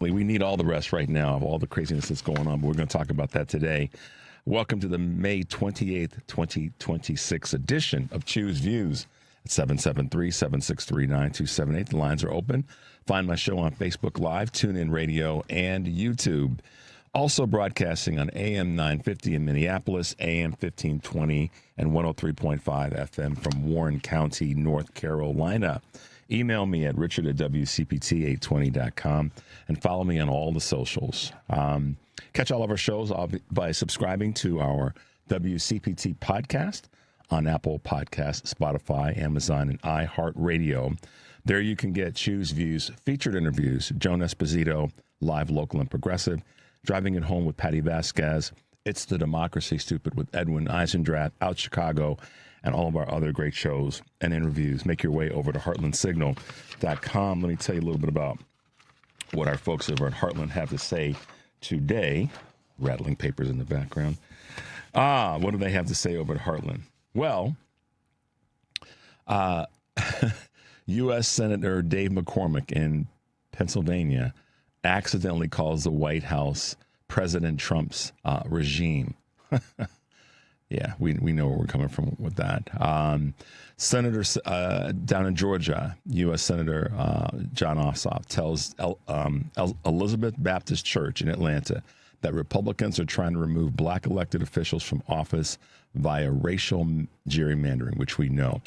We need all the rest right now of all the craziness that's going on, but we're going to talk about that today. Welcome to the May 28th, 2026 edition of Choose Views at 773-763-9278. The lines are open. Find my show on Facebook Live, TuneIn Radio, and YouTube. Also broadcasting on AM 950 in Minneapolis, AM 1520, and 103.5 FM from Warren County, North Carolina. Email me at richard@wcpt820.com and follow me on all the socials. Catch all of our shows by subscribing to our WCPT podcast on Apple Podcasts, Spotify, Amazon, and iHeartRadio. There you can get Choose Views, featured interviews, Joan Esposito, live, local, and progressive, Driving It Home with Patty Vasquez, It's the Democracy Stupid with Edwin Eisendrath, Out Chicago, and all of our other great shows and interviews. Make your way over to heartlandsignal.com. Let me tell you a little bit about what our folks over at Heartland have to say today. Rattling papers in the background. What do they have to say over at Heartland? Well, U.S. Senator Dave McCormick in Pennsylvania accidentally calls the White House President Trump's regime. Yeah, we know where we're coming from with that. Senators down in Georgia, U.S. Senator John Ossoff tells Elizabeth Baptist Church in Atlanta that Republicans are trying to remove black elected officials from office via racial gerrymandering, which we know.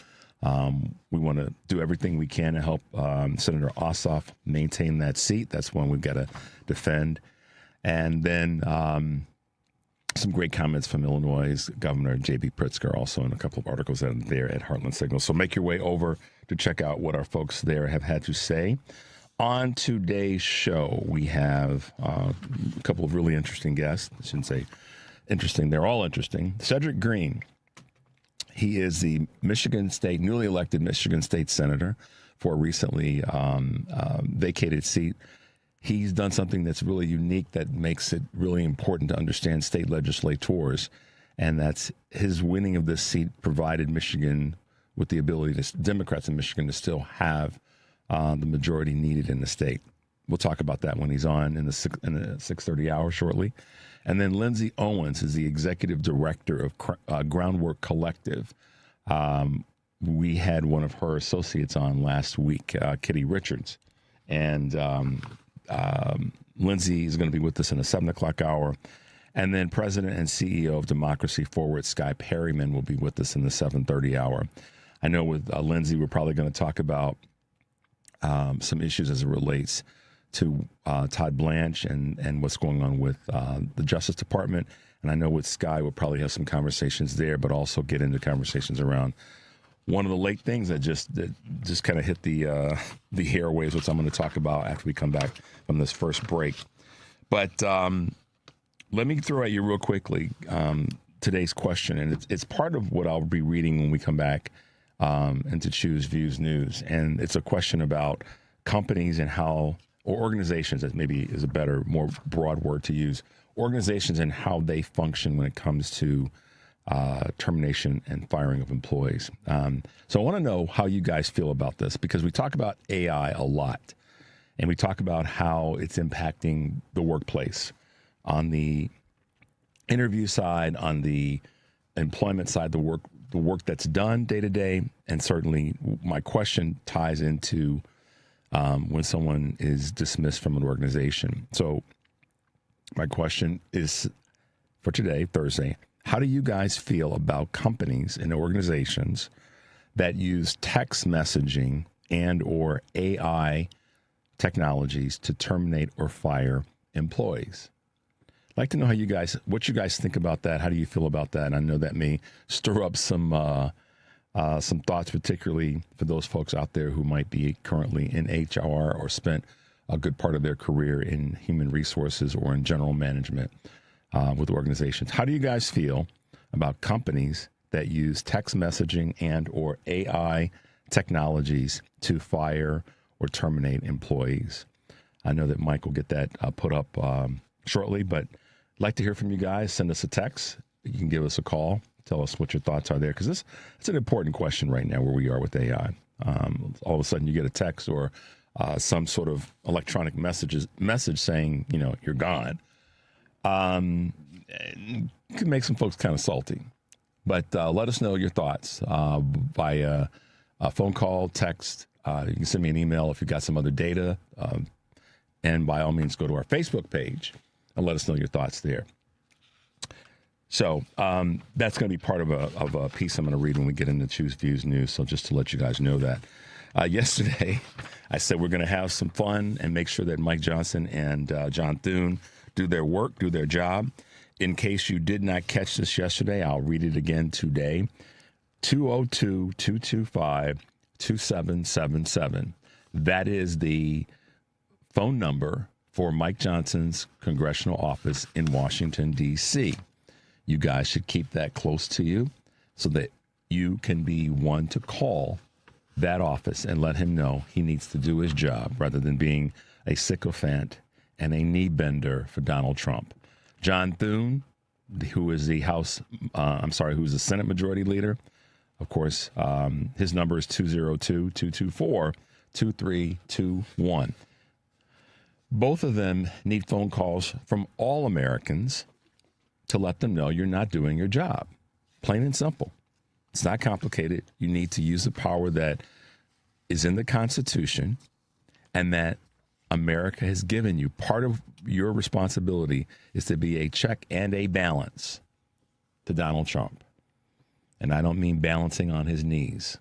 We want to do everything we can to help Senator Ossoff maintain that seat. That's one we've got to defend. And then some great comments from Illinois' Governor J.B. Pritzker, also in a couple of articles that are there at Heartland Signal. So make your way over to check out what our folks there have had to say. On today's show, we have a couple of really interesting guests. I shouldn't say interesting. They're all interesting. Chedrick Greene. He is the newly elected Michigan State Senator for a recently vacated seat. He's done something that's really unique that makes it really important to understand state legislators, and that's his winning of this seat provided Michigan with the ability Democrats in Michigan to still have the majority needed in the state. We'll talk about that when he's on in the 6:30 hour shortly. And then Lindsay Owens is the executive director of Groundwork Collaborative. We had one of her associates on last week, Kitty Richards, and Lindsay is going to be with us in the 7 o'clock hour. And then President and CEO of Democracy Forward, Skye Perryman, will be with us in the 7:30 hour. I know with Lindsay, we're probably going to talk about some issues as it relates to Todd Blanche and what's going on with the Justice Department. And I know with Skye, we'll probably have some conversations there, but also get into conversations around one of the late things that just kind of hit the airwaves, which I'm going to talk about after we come back from this first break. But let me throw at you real quickly today's question, and it's part of what I'll be reading when we come back into Choose Views News. And it's a question about companies and how, or organizations, that maybe is a better, more broad word to use, organizations and how they function when it comes to termination and firing of employees. So I want to know how you guys feel about this, because we talk about AI a lot, and we talk about how it's impacting the workplace on the interview side, on the employment side, the work that's done day to day, and certainly my question ties into when someone is dismissed from an organization. So my question is for today, Thursday. How do you guys feel about companies and organizations that use text messaging and or AI technologies to terminate or fire employees? I'd like to know what you guys think about that. How do you feel about that? And I know that may stir up some thoughts, particularly for those folks out there who might be currently in HR or spent a good part of their career in human resources or in general management with organizations. How do you guys feel about companies that use text messaging and or AI technologies to fire or terminate employees? I know that Mike will get that put up shortly, but I'd like to hear from you guys. Send us a text. You can give us a call. Tell us what your thoughts are there, because it's an important question right now where we are with AI. All of a sudden you get a text or some sort of electronic message saying, you're gone, could make some folks kind of salty. But let us know your thoughts by a phone call, text. You can send me an email if you've got some other data. And by all means, go to our Facebook page and let us know your thoughts there. So that's going to be part of a piece I'm going to read when we get into Choose Views News. So just to let you guys know that. Yesterday, I said we're going to have some fun and make sure that Mike Johnson and John Thune do their work, do their job. In case you did not catch this yesterday, I'll read it again today. 202-225-2777. That is the phone number for Mike Johnson's congressional office in Washington, D.C. You guys should keep that close to you so that you can be one to call that office and let him know he needs to do his job rather than being a sycophant and a knee bender for Donald Trump. John Thune, who is the who's the Senate Majority Leader, of course, his number is 202-224-2321. Both of them need phone calls from all Americans to let them know you're not doing your job. Plain and simple. It's not complicated. You need to use the power that is in the Constitution and that America has given you. Part of your responsibility is to be a check and a balance to Donald Trump. And I don't mean balancing on his knees.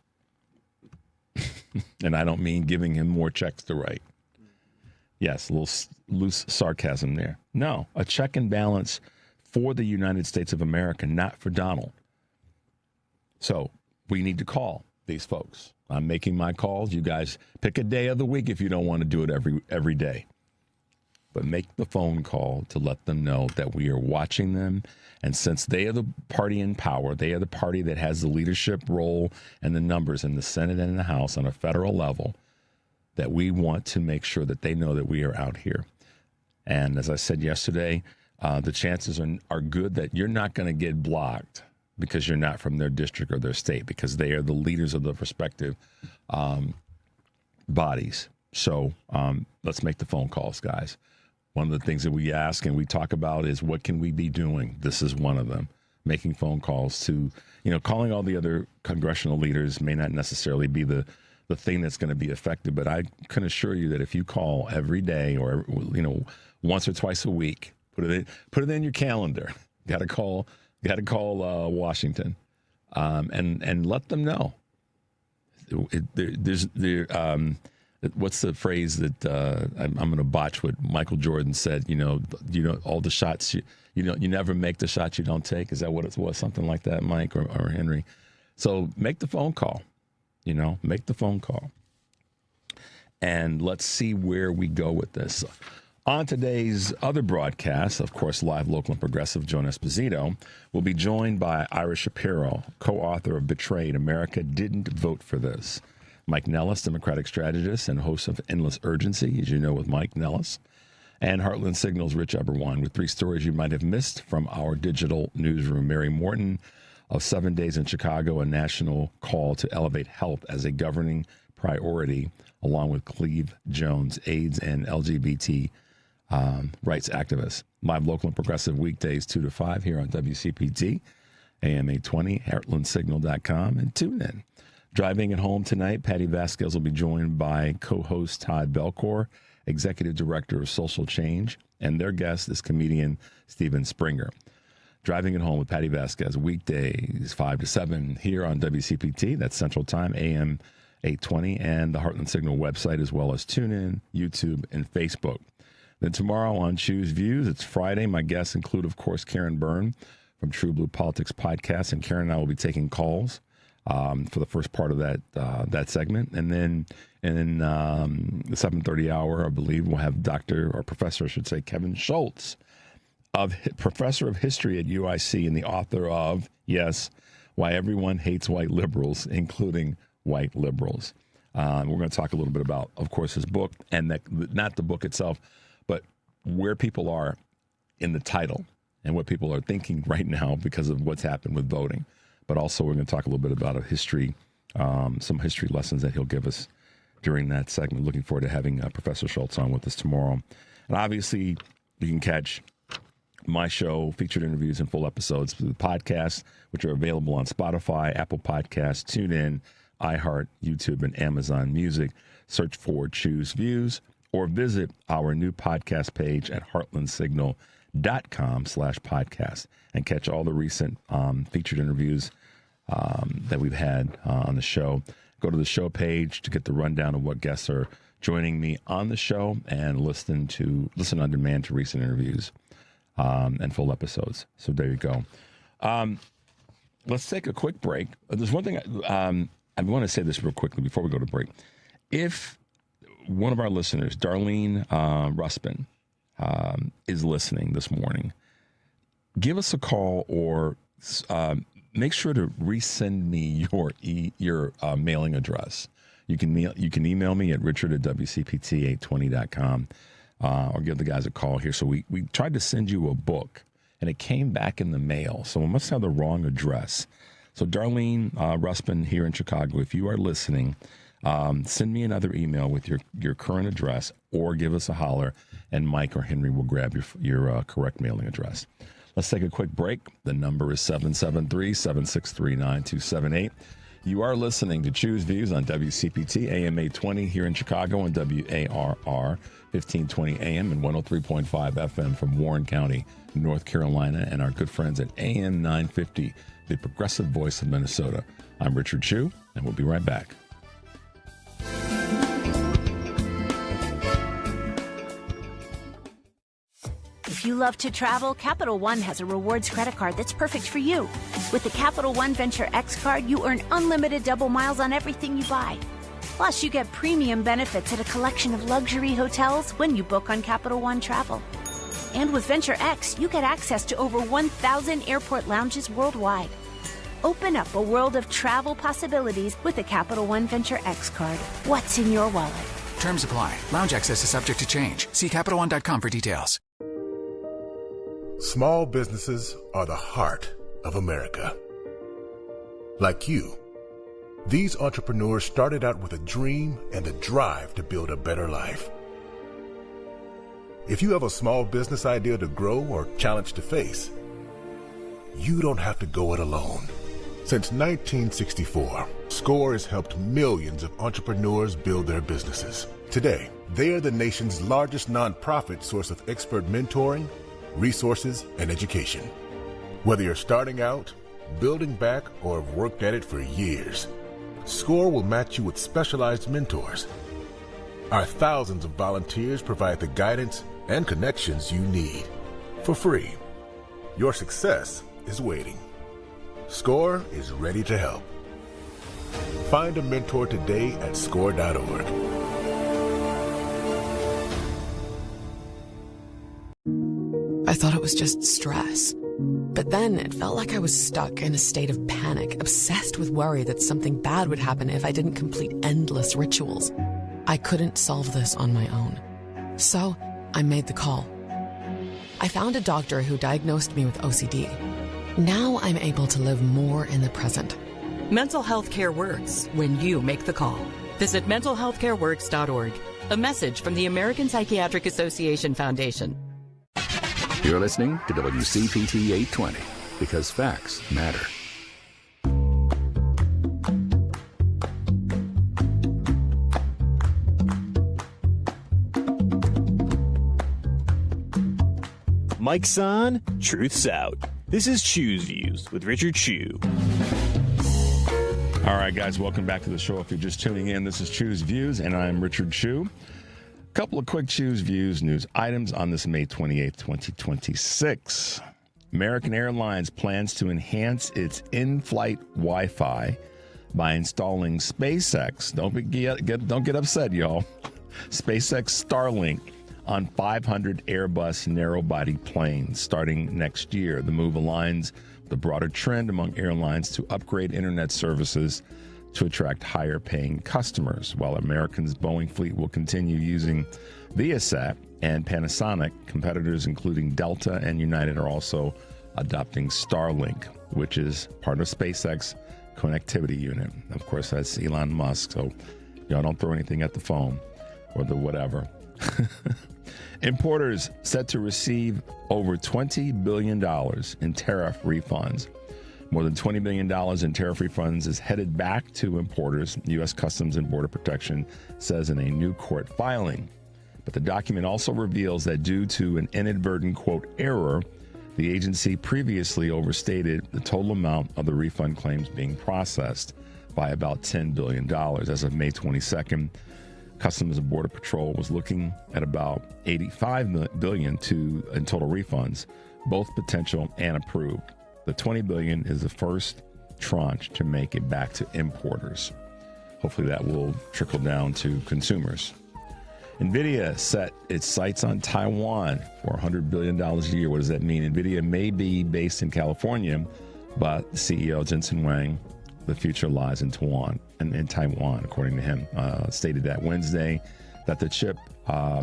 And I don't mean giving him more checks to write. Yes, a little loose sarcasm there. No, a check and balance for the United States of America, not for Donald. So we need to call these folks. I'm making my calls. You guys pick a day of the week if you don't want to do it every day. But make the phone call to let them know that we are watching them. And since they are the party in power, they are the party that has the leadership role and the numbers in the Senate and in the House on a federal level, that we want to make sure that they know that we are out here. And as I said yesterday, the chances are good that you're not going to get blocked because you're not from their district or their state, because they are the leaders of the respective bodies. So let's make the phone calls, guys. One of the things that we ask and we talk about is what can we be doing? This is one of them. Making phone calls to, calling all the other congressional leaders may not necessarily be the thing that's going to be effective, but I can assure you that if you call every day or, once or twice a week, put it in your calendar. Got to call Washington, and let them know. What's the phrase that I'm going to botch? What Michael Jordan said? All the shots you never make the shots you don't take. Is that what it was? Something like that, Mike or Henry. So make the phone call. Make the phone call, and let's see where we go with this. On today's other broadcast, of course, live, local, and progressive, Joan Esposito will be joined by Ira Shapiro, co-author of Betrayed, America Didn't Vote for This. Mike Nellis, Democratic strategist and host of Endless Urgency, as you know, with Mike Nellis. And Heartland Signal's Rich Eberwine with 3 stories you might have missed from our digital newsroom. Mary Morton of 7 Days in Chicago, a national call to elevate health as a governing priority, along with Cleve Jones, AIDS and LGBT rights activist. Live, local, and progressive weekdays 2 to 5 here on WCPT, AM 820, heartlandsignal.com, and tune in. Driving it home tonight, Patty Vasquez will be joined by co-host Todd Belcour, Executive Director of Social Change, and their guest is comedian Steven Springer. Driving it home with Patty Vasquez, weekdays 5 to 7 here on WCPT. That's Central Time, AM 820, and the Heartland Signal website, as well as TuneIn, YouTube, and Facebook. Then tomorrow on Choose Views, it's Friday. My guests include, of course, Karen Byrne from True Blue Politics Podcast, and Karen and I will be taking calls for the first part of that segment. And then in the 7:30 hour, I believe, we'll have Professor Kevin Schultz, professor of history at UIC and the author of, yes, Why Everyone Hates White Liberals, including white liberals. We're going to talk a little bit about, of course, his book, and not the book itself, but where people are in the title and what people are thinking right now because of what's happened with voting. But also we're going to talk a little bit about some history lessons that he'll give us during that segment. Looking forward to having Professor Schultz on with us tomorrow. And obviously, you can catch my show, featured interviews, and full episodes through the podcasts, which are available on Spotify, Apple Podcasts, TuneIn, iHeart, YouTube, and Amazon Music. Search for Choose Views or visit our new podcast page at heartlandsignal.com/podcast and catch all the recent featured interviews that we've had on the show. Go to the show page to get the rundown of what guests are joining me on the show and listen on demand to recent interviews and full episodes. So there you go. Let's take a quick break. There's one thing I want to say this real quickly before we go to break. If one of our listeners, Darlene Ruspin, is listening this morning, give us a call or make sure to resend me your mailing address. You can email me at richard@wcpt820.com or give the guys a call here. So we tried to send you a book, and it came back in the mail. So we must have the wrong address. So Darlene Ruspin here in Chicago, if you are listening, send me another email with your current address or give us a holler, and Mike or Henry will grab your correct mailing address. Let's take a quick break. The number is 773-763-9278. You are listening to Choose Views on WCPT AM 820 here in Chicago and WARR 1520 AM and 103.5 FM from Warren County, North Carolina, and our good friends at AM 950, the progressive voice of Minnesota. I'm Richard Chu, and we'll be right back. If you love to travel, Capital One has a rewards credit card that's perfect for you. With the Capital One Venture X card, you earn unlimited double miles on everything you buy. Plus, you get premium benefits at a collection of luxury hotels when you book on Capital One Travel. And with Venture X, you get access to over 1,000 airport lounges worldwide. Open up a world of travel possibilities with the Capital One Venture X card. What's in your wallet? Terms apply. Lounge access is subject to change. See CapitalOne.com for details. Small businesses are the heart of America. Like you, these entrepreneurs started out with a dream and a drive to build a better life. If you have a small business idea to grow or challenge to face, you don't have to go it alone. Since 1964, SCORE has helped millions of entrepreneurs build their businesses. Today, they are the nation's largest nonprofit source of expert mentoring, resources, and education. Whether you're starting out, building back, or have worked at it for years, SCORE will match you with specialized mentors. Our thousands of volunteers provide the guidance and connections you need for free. Your success is waiting. SCORE is ready to help. Find a mentor today at SCORE.org. I thought it was just stress. But then it felt like I was stuck in a state of panic, obsessed with worry that something bad would happen if I didn't complete endless rituals. I couldn't solve this on my own. So I made the call. I found a doctor who diagnosed me with OCD. Now I'm able to live more in the present. Mental health care works when you make the call. Visit mentalhealthcareworks.org. A message from the American Psychiatric Association Foundation. You're listening to WCPT 820 because facts matter. Mike's on, truth's out. This is Choose Views with Richard Chu. All right, guys, welcome back to the show. If you're just tuning in, this is Choose Views, and I'm Richard Chu. Couple of quick Choose Views news items on this May 28th, 2026. American Airlines plans to enhance its in-flight Wi-Fi by installing SpaceX. Don't get upset, y'all. SpaceX Starlink on 500 Airbus narrow-body planes starting next year. The move aligns with the broader trend among airlines to upgrade internet services to attract higher-paying customers. While Americans' Boeing fleet will continue using Viasat and Panasonic, competitors including Delta and United are also adopting Starlink, which is part of SpaceX connectivity unit. Of course, that's Elon Musk. So Y'all don't throw anything at the phone or the whatever. Importers set to receive over $20 billion in tariff refunds. More than $20 billion in tariff refunds is headed back to importers, U.S. Customs and Border Protection says in a new court filing. But the document also reveals that due to an inadvertent, quote, error, the agency previously overstated the total amount of the refund claims being processed by about $10 billion. As of May 22nd, Customs and Border Patrol was looking at about $85 billion in total refunds, both potential and approved. The $20 billion is the first tranche to make it back to importers. Hopefully that will trickle down to consumers. NVIDIA set its sights on Taiwan for $100 billion a year. What does that mean? NVIDIA may be based in California, but CEO Jensen Huang, the future lies in Taiwan, according to him, stated that Wednesday that the chip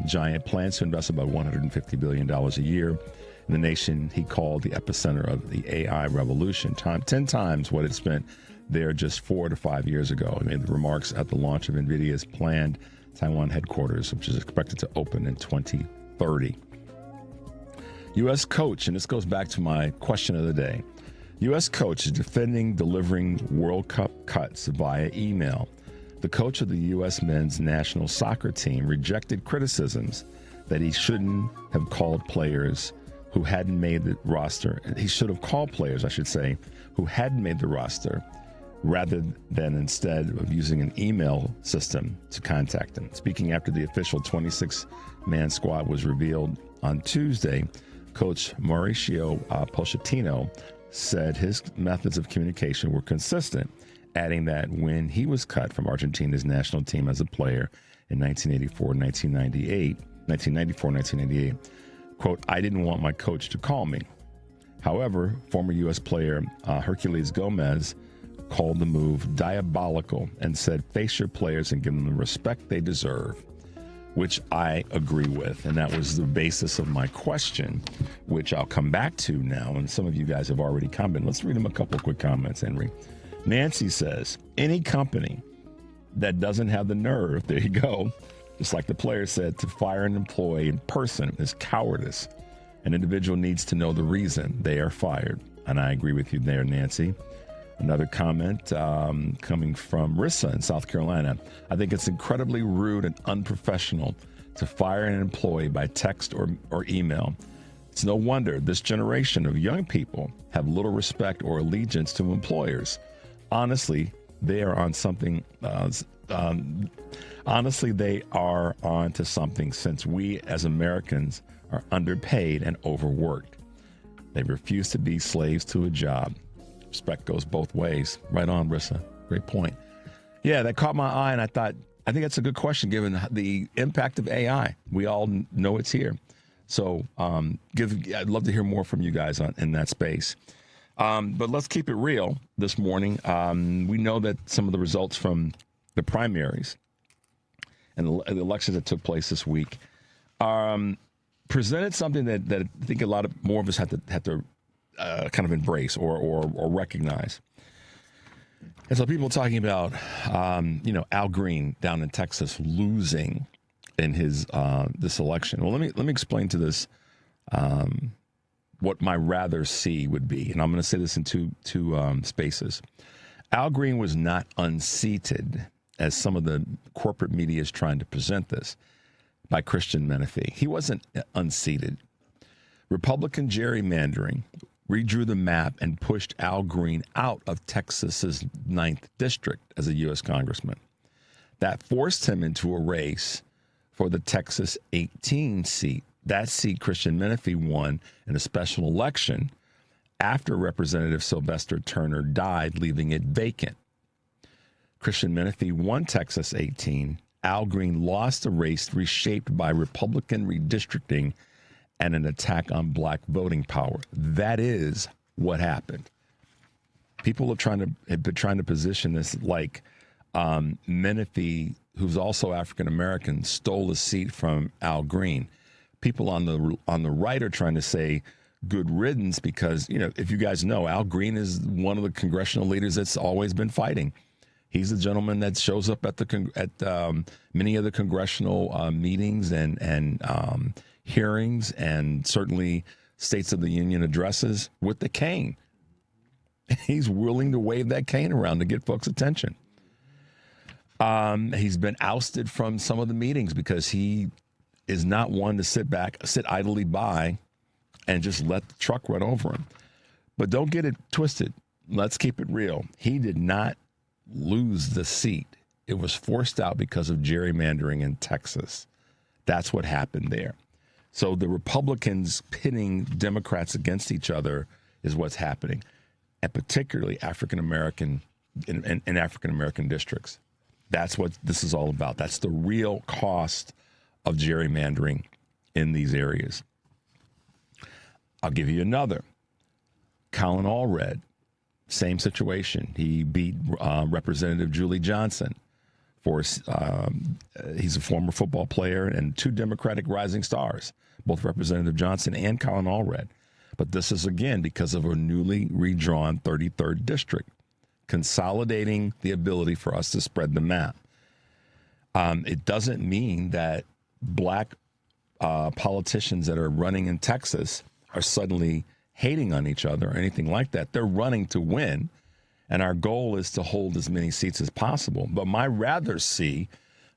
giant plans to invest about $150 billion a year in the nation he called the epicenter of the AI revolution, 10 times what it spent there just 4 to 5 years ago. He made the remarks at the launch of NVIDIA's planned Taiwan headquarters, which is expected to open in 2030. U.S. coach, and this goes back to my question of the day, U.S. coach is defending delivering World Cup cuts via email. The coach of the U.S. men's national soccer team rejected criticisms that he shouldn't have called players who hadn't made the roster. He should have called players, I should say, who hadn't made the roster, rather than instead of using an email system to contact them. Speaking after the official 26-man squad was revealed on Tuesday, Coach Mauricio Pochettino said his methods of communication were consistent, adding that when he was cut from Argentina's national team as a player in 1998, quote, I didn't want my coach to call me. However, former U.S. player Herculez Gomez called the move diabolical and said face your players and give them the respect they deserve, which I agree with. And that was the basis of my question, which I'll come back to now. And some of you guys have already commented. Let's read them a couple quick comments, Henry. Nancy says, any company that doesn't have the nerve, there you go, just like the player said, to fire an employee in person is cowardice. An individual needs to know the reason they are fired. And I agree with you there, Nancy. Another comment coming from Rissa in South Carolina. I think it's incredibly rude and unprofessional to fire an employee by text or email. It's no wonder this generation of young people have little respect or allegiance to employers. Honestly, they are on something. Honestly, they are on to something since we as Americans are underpaid and overworked. They refuse to be slaves to a job. Respect goes both ways. Right on, Rissa. Great point. Yeah, that caught my eye, and I think that's a good question given the impact of AI. We all know it's here. So I'd love to hear more from you guys in that space. But let's keep it real this morning. We know that some of the results from the primaries and the elections that took place this week presented something that I think more of us had to kind of embrace or recognize. And so people talking about, Al Greene down in Texas losing in his this election. Well, let me explain to this what my rather see would be, and I'm going to say this in two spaces. Al Greene was not unseated, as some of the corporate media is trying to present this, by Christian Menifee. He wasn't unseated. Republican gerrymandering redrew the map and pushed Al Greene out of Texas's 9th district as a U.S. congressman. That forced him into a race for the Texas 18 seat. That seat Christian Menifee won in a special election after Representative Sylvester Turner died, leaving it vacant. Christian Menifee won Texas 18. Al Greene lost the race reshaped by Republican redistricting and an attack on black voting power. That is what happened. People have been trying to position this like Menifee, who's also African American, stole a seat from Al Greene. People on the right are trying to say good riddance because, if you guys know, Al Greene is one of the congressional leaders that's always been fighting. He's the gentleman that shows up at many of the congressional meetings and hearings, and certainly States of the Union addresses with the cane. He's willing to wave that cane around to get folks' attention. He's been ousted from some of the meetings because he is not one to sit idly by and just let the truck run over him. But don't get it twisted. Let's keep it real. He did not lose the seat. It was forced out because of gerrymandering in Texas. That's what happened there. So the Republicans pitting Democrats against each other is what's happening, and particularly African-American in African-American districts. That's what this is all about. That's the real cost of gerrymandering in these areas. I'll give you another. Colin Allred, same situation. He beat Representative Julie Johnson. He's a former football player and two Democratic rising stars, both Representative Johnson and Colin Allred. But this is, again, because of a newly redrawn 33rd district, consolidating the ability for us to spread the map. It doesn't mean that black politicians that are running in Texas are suddenly hating on each other or anything like that. They're running to win, and our goal is to hold as many seats as possible. But my rather see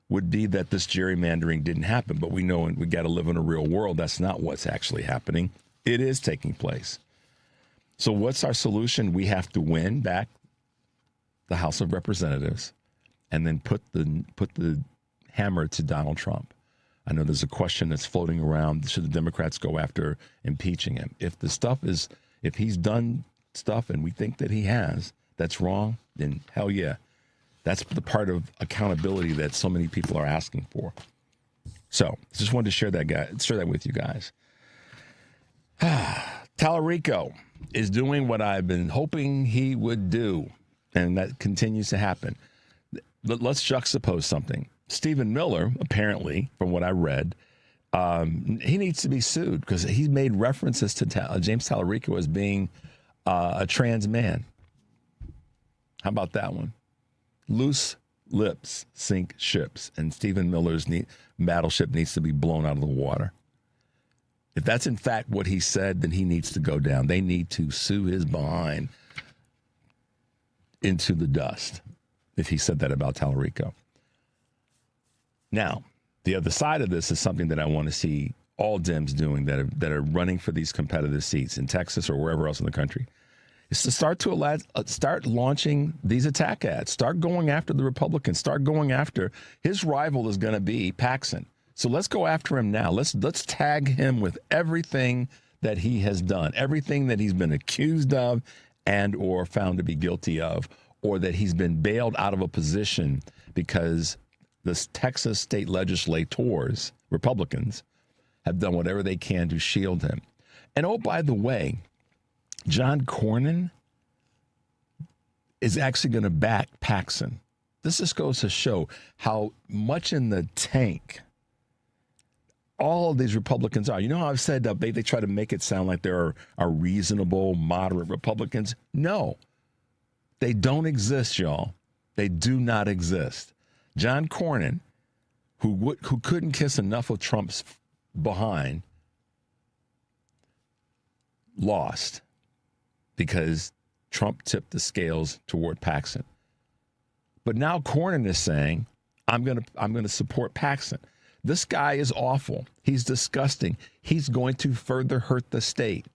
would be that this gerrymandering didn't happen. But we know, and we got to live in a real world, that's not what's actually happening. It is taking place. So what's our solution? We have to win back the House of Representatives and then put the hammer to Donald Trump. I know there's a question that's floating around. Should the Democrats go after impeaching him? If he's done stuff and we think that he has, that's wrong, then hell yeah. That's the part of accountability that so many people are asking for. So just wanted to share that with you guys. Tallarico is doing what I've been hoping he would do, and that continues to happen. Let's juxtapose something. Stephen Miller, apparently, from what I read, he needs to be sued because he made references to James Tallarico as being a trans man. How about that one? Loose lips sink ships, and Stephen Miller's battleship needs to be blown out of the water. If that's in fact what he said, then he needs to go down. They need to sue his behind into the dust if he said that about Tallarico. Now, the other side of this is something that I want to see all Dems doing that are running for these competitive seats in Texas or wherever else in the country, is to start launching these attack ads. Start going after the Republicans. Start going after his rival is going to be Paxson. So let's go after him now. Let's tag him with everything that he has done, everything that he's been accused of and or found to be guilty of, or that he's been bailed out of a position because the Texas state legislators, Republicans, have done whatever they can to shield him. And oh, by the way, John Cornyn is actually going to back Paxson. This just goes to show how much in the tank all of these Republicans are. You know how I've said that they try to make it sound like there are reasonable, moderate Republicans? No, they don't exist, y'all. They do not exist. John Cornyn, who couldn't kiss enough of Trump's behind, lost because Trump tipped the scales toward Paxson. But now Cornyn is saying, I'm gonna support Paxson. This guy is awful. He's disgusting. He's going to further hurt the state.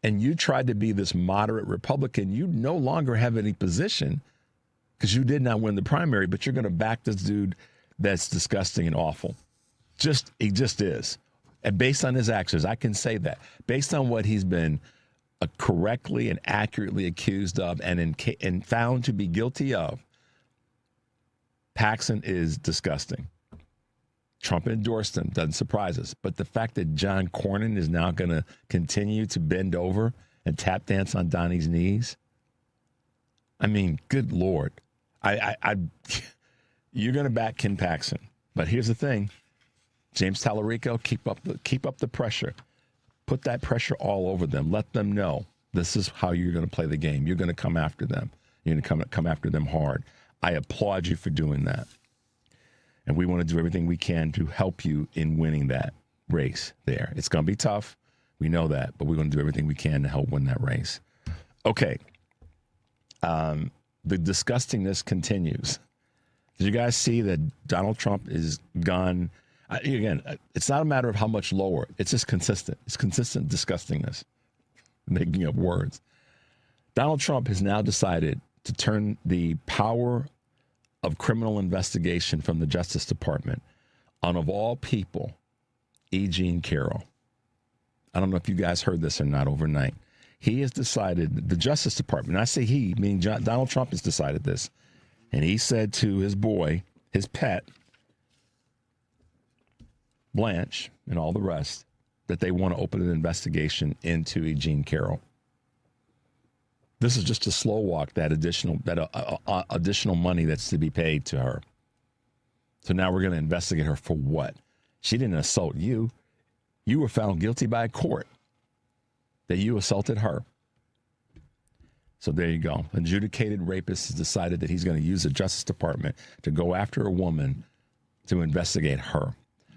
And you tried to be this moderate Republican. You no longer have any position because you did not win the primary, but you're going to back this dude that's disgusting and awful. He just is. And based on his actions, I can say that. Based on what he's been correctly and accurately accused of and found to be guilty of, Paxson is disgusting. Trump endorsed him, doesn't surprise us. But the fact that John Cornyn is now going to continue to bend over and tap dance on Donnie's knees, I mean, good Lord. You're going to back Ken Paxson. But here's the thing. James Tallarico, keep up the pressure. Put that pressure all over them. Let them know this is how you're going to play the game. You're going to come after them. You're going to come after them hard. I applaud you for doing that. And we want to do everything we can to help you in winning that race there. It's going to be tough. We know that, but we're going to do everything we can to help win that race. Okay. The disgustingness continues. Did you guys see that Donald Trump is gone? Again, it's not a matter of how much lower. It's just consistent. It's consistent disgustingness. Making up words. Donald Trump has now decided to turn the power of criminal investigation from the Justice Department on, of all people, E. Jean Carroll. I don't know if you guys heard this or not overnight. He has decided, the Justice Department, and I say he, meaning Donald Trump has decided this, and he said to his boy, his pet, Blanche, and all the rest, that they want to open an investigation into E. Jean Carroll. This is just to slow walk that additional money that's to be paid to her. So now we're going to investigate her for what? She didn't assault you. You were found guilty by a court that you assaulted her. So there you go. An adjudicated rapist has decided that he's going to use the Justice Department to go after a woman to investigate her.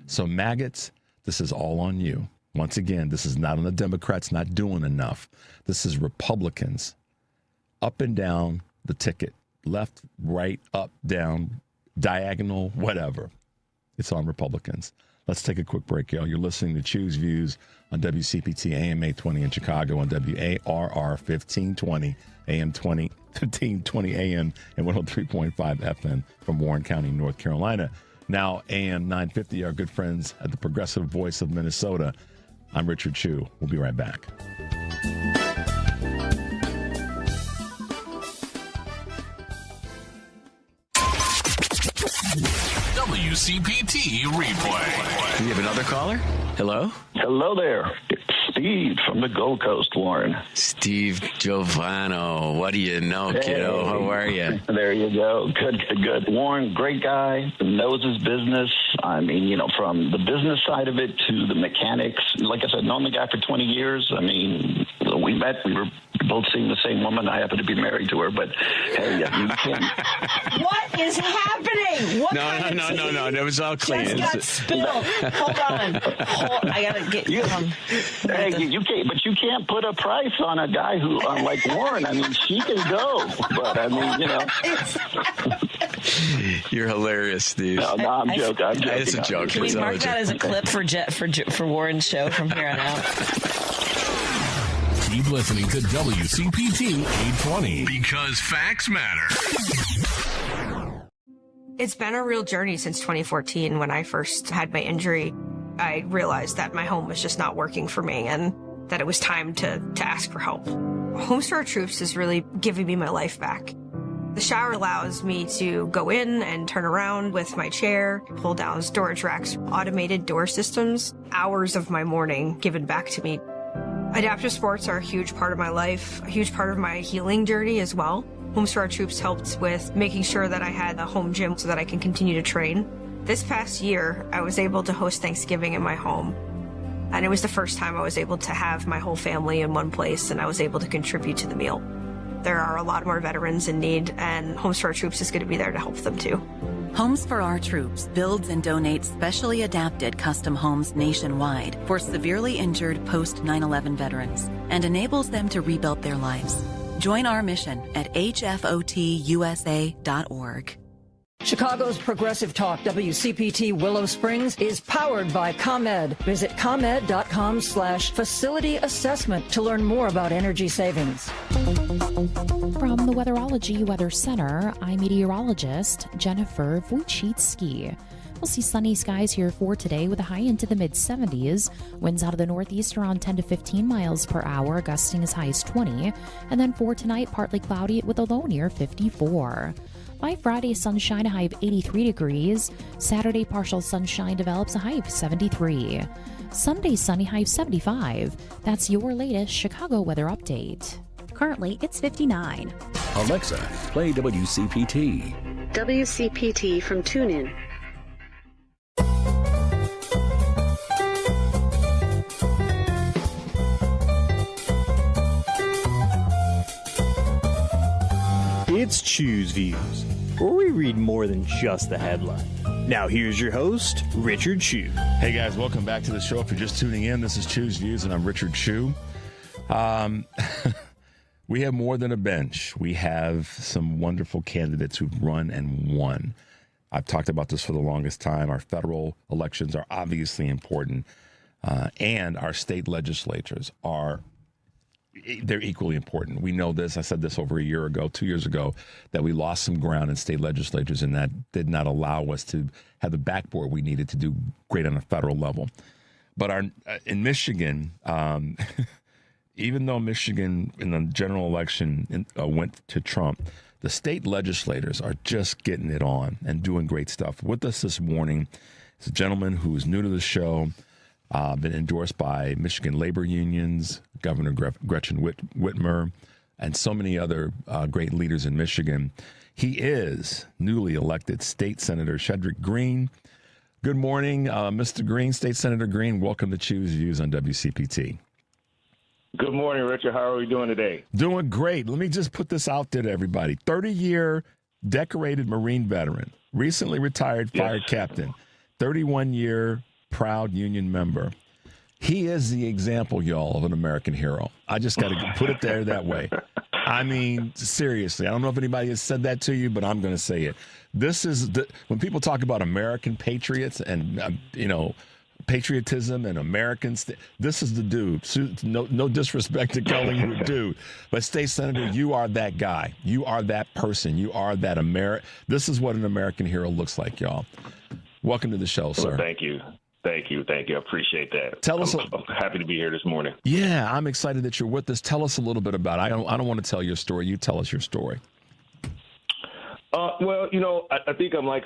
So maggots, this is all on you. Once again, this is not on the Democrats not doing enough. This is Republicans. Up and down the ticket, left, right, up, down, diagonal, whatever. It's on Republicans. Let's take a quick break, y'all. You're listening to Choose Views on WCPT AM 820 in Chicago, on WARR 1520 AM 1520 AM and 103.5 FM from Warren County, North Carolina. Now AM 950, our good friends at the Progressive Voice of Minnesota. I'm Richard Chu. We'll be right back. WCPT replay. Do you have another caller? Hello? Hello there. It's Steve from the Gold Coast, Warren. Steve Giovano. What do you know, kiddo? How are you? There you go. Good. Warren, great guy, knows his business. I mean, you know, from the business side of it to the mechanics. Like I said, known the guy for 20 years. I mean, we met. We were both seeing the same woman. I happen to be married to her, but hey, you can't. What is happening? What No. It was all clean. Just got spilled. Hold on. I gotta get you. Hey, you can't. But you can't put a price on a guy who, like Warren. I mean, she can go, but I mean, you know. You're hilarious, Steve. No, I'm joking. It's a joke. Can we mark that as a clip for Warren's show from here on out? Keep listening to WCPT 820 because facts matter. It's been a real journey since 2014 when I first had my injury. I realized that my home was just not working for me and that it was time to ask for help. Homes for Our Troops is really giving me my life back. The shower allows me to go in and turn around with my chair, pull down storage racks, automated door systems, hours of my morning given back to me. Adaptive sports are a huge part of my life, a huge part of my healing journey as well. Homes for Our Troops helped with making sure that I had a home gym so that I can continue to train. This past year, I was able to host Thanksgiving in my home. And it was the first time I was able to have my whole family in one place and I was able to contribute to the meal. There are a lot more veterans in need and Homes for Our Troops is going to be there to help them too. Homes for Our Troops builds and donates specially adapted custom homes nationwide for severely injured post 9/11 veterans and enables them to rebuild their lives. Join our mission at hfotusa.org. Chicago's Progressive Talk, WCPT Willow Springs, is powered by ComEd. Visit ComEd.com/facility assessment to learn more about energy savings. From the Weatherology Weather Center, I'm meteorologist Jennifer Wojcicki. We'll see sunny skies here for today with a high into the mid-70s. Winds out of the northeast around 10 to 15 miles per hour, gusting as high as 20. And then for tonight, partly cloudy with a low near 54. By Friday, sunshine, a high of 83 degrees. Saturday, partial sunshine develops, a high of 73. Sunday, sunny, high of 75. That's your latest Chicago weather update. Currently, it's 59. Alexa, play WCPT. WCPT from TuneIn. It's Choose Views. where we read more than just the headline. Now here's your host, Richard Chew. Hey guys, welcome back to the show. If you're just tuning in, this is Chew's Views, and I'm Richard Chew. We have more than a bench. We have some wonderful candidates who've run and won. I've talked about this for the longest time. Our federal elections are obviously important, and our state legislatures they're equally important. We know this. I said this over a year ago, 2 years ago, that we lost some ground in state legislatures, and that did not allow us to have the backboard we needed to do great on a federal level. But in Michigan, even though Michigan in the general election went to Trump, the state legislators are just getting it on and doing great stuff. With us this morning is a gentleman who is new to the show, been endorsed by Michigan labor unions, Governor Gretchen Whitmer, and so many other great leaders in Michigan. He is newly elected State Senator Chedrick Greene. Good morning, Mr. Greene, State Senator Greene. Welcome to Choose Views on WCPT. Good morning, Richard. How are we doing today? Doing great. Let me just put this out there to everybody. 30-year decorated Marine veteran, recently retired fire captain, 31-year proud union member. He is the example, y'all, of an American hero. I just got to put it there that way. I mean, seriously, I don't know if anybody has said that to you, but I'm going to say it. This is when people talk about American patriots and, patriotism and Americans, this is the dude. No disrespect to calling you a dude, but State Senator, you are that guy. You are that person. You are that This is what an American hero looks like, y'all. Welcome to the show, sir. Well, thank you. Thank you. I appreciate that. I'm happy to be here this morning. Yeah, I'm excited that you're with us. Tell us a little bit about it. I don't want to tell your story. You tell us your story. I think I'm like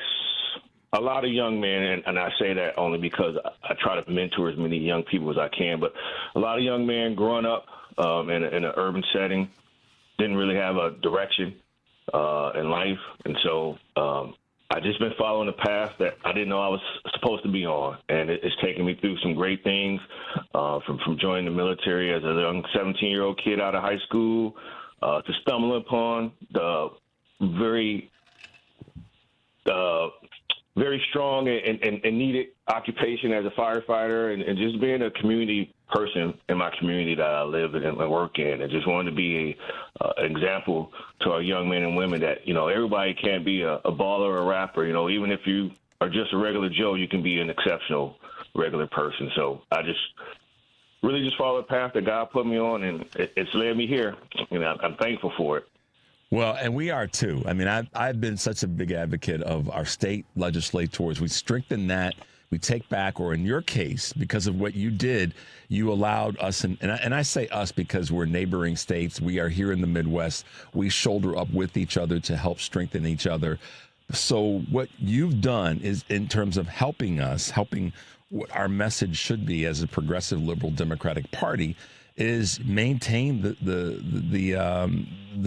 a lot of young men, and I say that only because I try to mentor as many young people as I can, but a lot of young men growing up in an urban setting didn't really have a direction in life. And so I just been following a path that I didn't know I was supposed to be on. And it's taken me through some great things, from joining the military as a young 17-year-old kid out of high school to stumbling upon the very strong and needed occupation as a firefighter, and just being a community person in my community that I live in and work in. And just wanted to be an example to our young men and women that, everybody can't be a baller or a rapper. Even if you are just a regular Joe, you can be an exceptional regular person. So I just really just followed the path that God put me on, and it's led me here. I'm thankful for it. Well, and we are too. I mean, I've been such a big advocate of our state legislators. We strengthen that. We take back, or in your case, because of what you did, you allowed us, and I say us because we're neighboring states. We are here in the Midwest. We shoulder up with each other to help strengthen each other. So what you've done is, in terms of helping what our message should be as a progressive liberal Democratic Party, is maintain the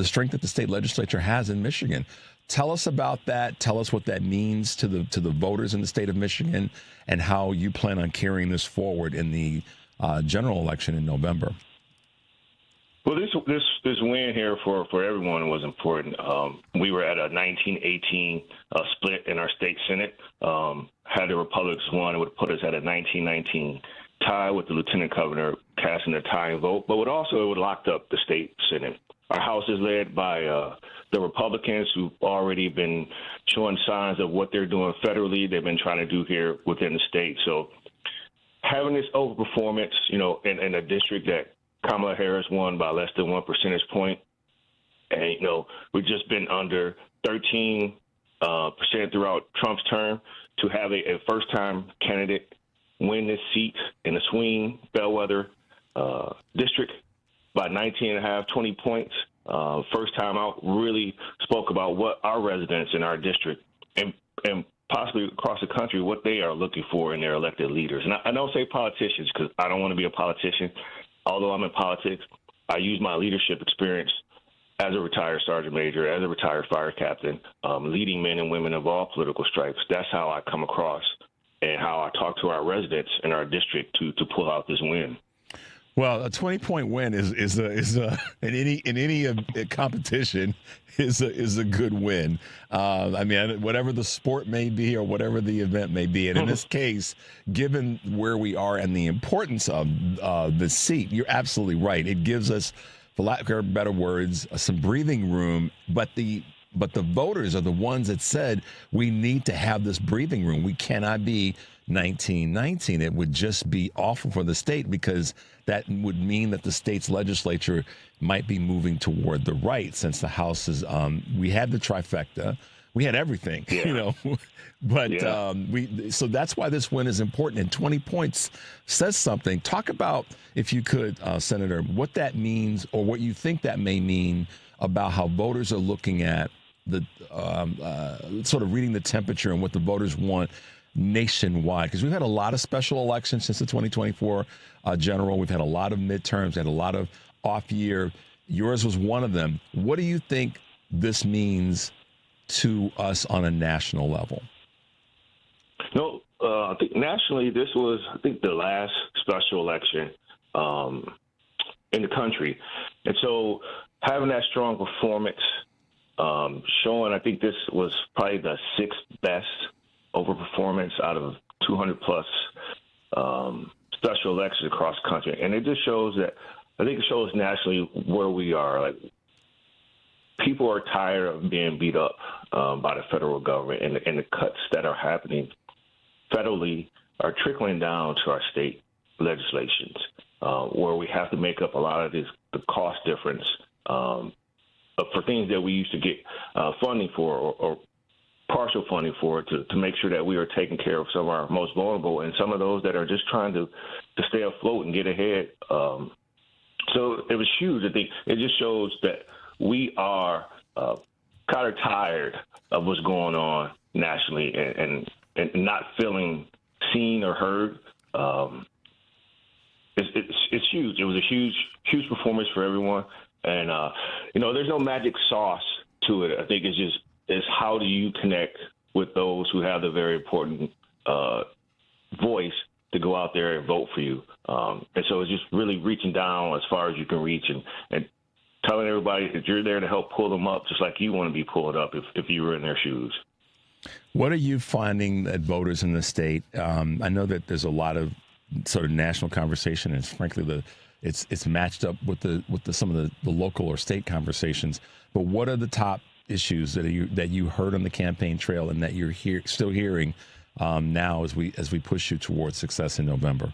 strength that the state legislature has in Michigan. Tell us about that. Tell us what that means to the voters in the state of Michigan, and how you plan on carrying this forward in the general election in November. Well, this win here for everyone was important. We were at a 1918 split in our state Senate. Had the Republicans won, it would put us at a 1919 tie with the lieutenant governor casting a tying vote, but it would locked up the state Senate. Our House is led by the Republicans, who've already been showing signs of what they're doing federally. They've been trying to do here within the state. So having this overperformance, in a district that Kamala Harris won by less than 1 percentage point, and we've just been under 13% throughout Trump's term, to have a first-time candidate win this seat in a swing bellwether district by 19.5, 20 points. First time out, really spoke about what our residents in our district and possibly across the country, what they are looking for in their elected leaders. And I don't say politicians because I don't want to be a politician. Although I'm in politics, I use my leadership experience as a retired sergeant major, as a retired fire captain, leading men and women of all political stripes. That's how I come across and how I talk to our residents in our district to pull out this win. Well, a 20-point win is a in any competition is a good win. I mean, whatever the sport may be or whatever the event may be, and in this case, given where we are and the importance of the seat, you're absolutely right. It gives us, for lack of better words, some breathing room. But the voters are the ones that said we need to have this breathing room. We cannot be 1919. It would just be awful for the state, because that would mean that the state's legislature might be moving toward the right, since the House is, we had the trifecta, we had everything, but so that's why this win is important. And 20 points says something. Talk about, if you could, Senator, what that means, or what you think that may mean about how voters are looking at the sort of reading the temperature and what the voters want nationwide, because we've had a lot of special elections since the 2024 general. We've had a lot of midterms, had a lot of off year. Yours was one of them. What do you think this means to us on a national level? No, I think nationally, this was, the last special election in the country. And so having that strong performance, showing, I think this was probably the sixth best overperformance out of 200 plus special elections across the country. And it just shows that, I think it shows nationally where we are. Like, people are tired of being beat up by the federal government, and the cuts that are happening federally are trickling down to our state legislations, where we have to make up a lot of the cost difference for things that we used to get funding for, or partial funding for, to make sure that we are taking care of some of our most vulnerable, and some of those that are just trying to stay afloat and get ahead. So it was huge. I think it just shows that we are kind of tired of what's going on nationally, and not feeling seen or heard. It's huge. It was a huge performance for everyone. And, there's no magic sauce to it. I think it's how do you connect with those who have the very important voice to go out there and vote for you. And so it's just really reaching down as far as you can reach, and telling everybody that you're there to help pull them up, just like you want to be pulled up if you were in their shoes. What are you finding that voters in the state? I know that there's a lot of sort of national conversation, and frankly, it's matched up with some of the local or state conversations. But what are the top issues that you heard on the campaign trail, and that you're still hearing now as we push you towards success in November?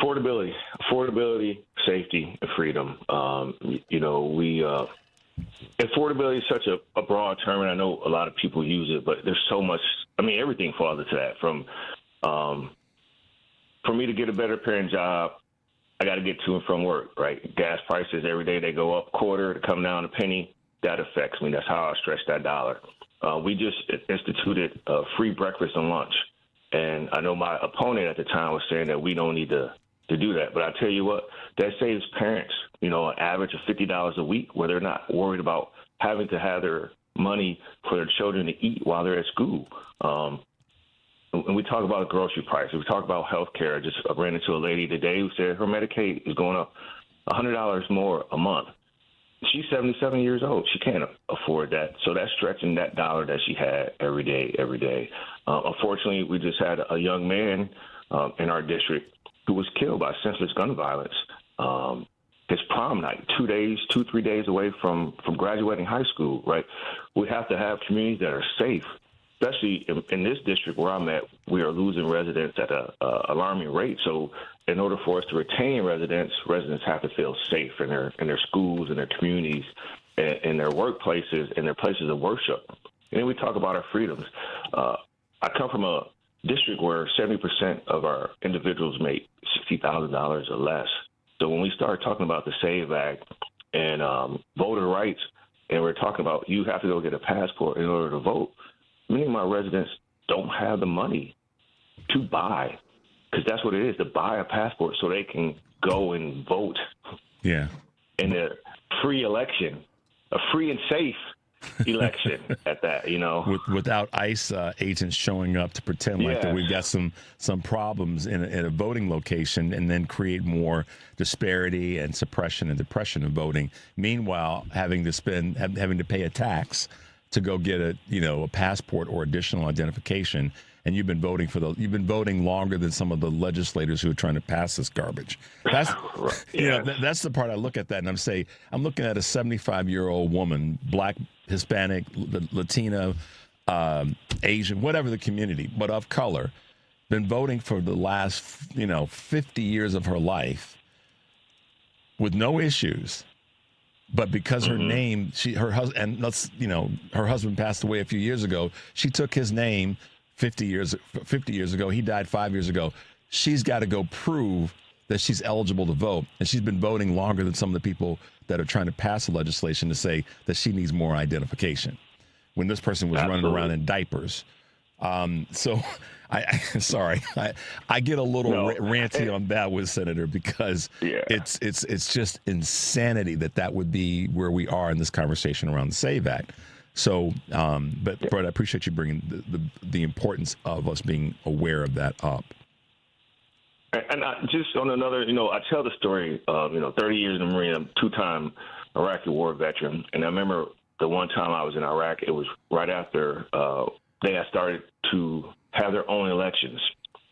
Affordability, safety, and freedom. Affordability is such a broad term, and I know a lot of people use it, but there's so much. I mean, everything falls into that. From for me to get a better paying job, I got to get to and from work, right? Gas prices every day, they go up a quarter to come down a penny. That affects me. That's how I stretch that dollar. We just instituted free breakfast and lunch. And I know my opponent at the time was saying that we don't need to do that. But I tell you what, that saves parents, an average of $50 a week, where they're not worried about having to have their money for their children to eat while they're at school. And we talk about grocery prices. We talk about health care. I just ran into a lady today who said her Medicaid is going up $100 more a month. She's 77 years old. She can't afford that. So that's stretching that dollar that she had every day. Unfortunately, we just had a young man in our district who was killed by senseless gun violence. His prom night, 3 days away from graduating high school, right? We have to have communities that are safe, especially in this district where I'm at. We are losing residents at an alarming rate. So in order for us to retain residents have to feel safe in their schools, in their communities, in their workplaces, in their places of worship. And then we talk about our freedoms. I come from a district where 70% of our individuals make $60,000 or less. So when we start talking about the SAVE Act and voter rights, and we're talking about you have to go get a passport in order to vote, many of my residents don't have the money to buy, because that's what it is, to buy a passport so they can go and vote. Yeah. In a free election, a free and safe election at that, without ICE agents showing up to pretend like that we've got some problems in a voting location, and then create more disparity and suppression and depression of voting. Meanwhile, having to pay a tax to go get a passport or additional identification, and you've been voting longer than some of the legislators who are trying to pass this garbage. That's that's the part I look at that, and I'm looking at a 75-year-old woman, Black, Hispanic, Latina, Asian, whatever the community, but of color, been voting for the last 50 years of her life with no issues. But because her name, her husband passed away a few years ago. She took his name 50 years ago. He died 5 years ago. She's got to go prove that she's eligible to vote, and she's been voting longer than some of the people that are trying to pass the legislation to say that she needs more identification. When this person was running around in diapers. So I get a little ranty on that with Senator, because it's just insanity that would be where we are in this conversation around the SAVE Act. So, but Brett, I appreciate you bringing the importance of us being aware of that up. And just on another, I tell the story of, 30 years in the Marine, I'm a two-time Iraqi war veteran. And I remember the one time I was in Iraq, it was right after they had started to have their own elections.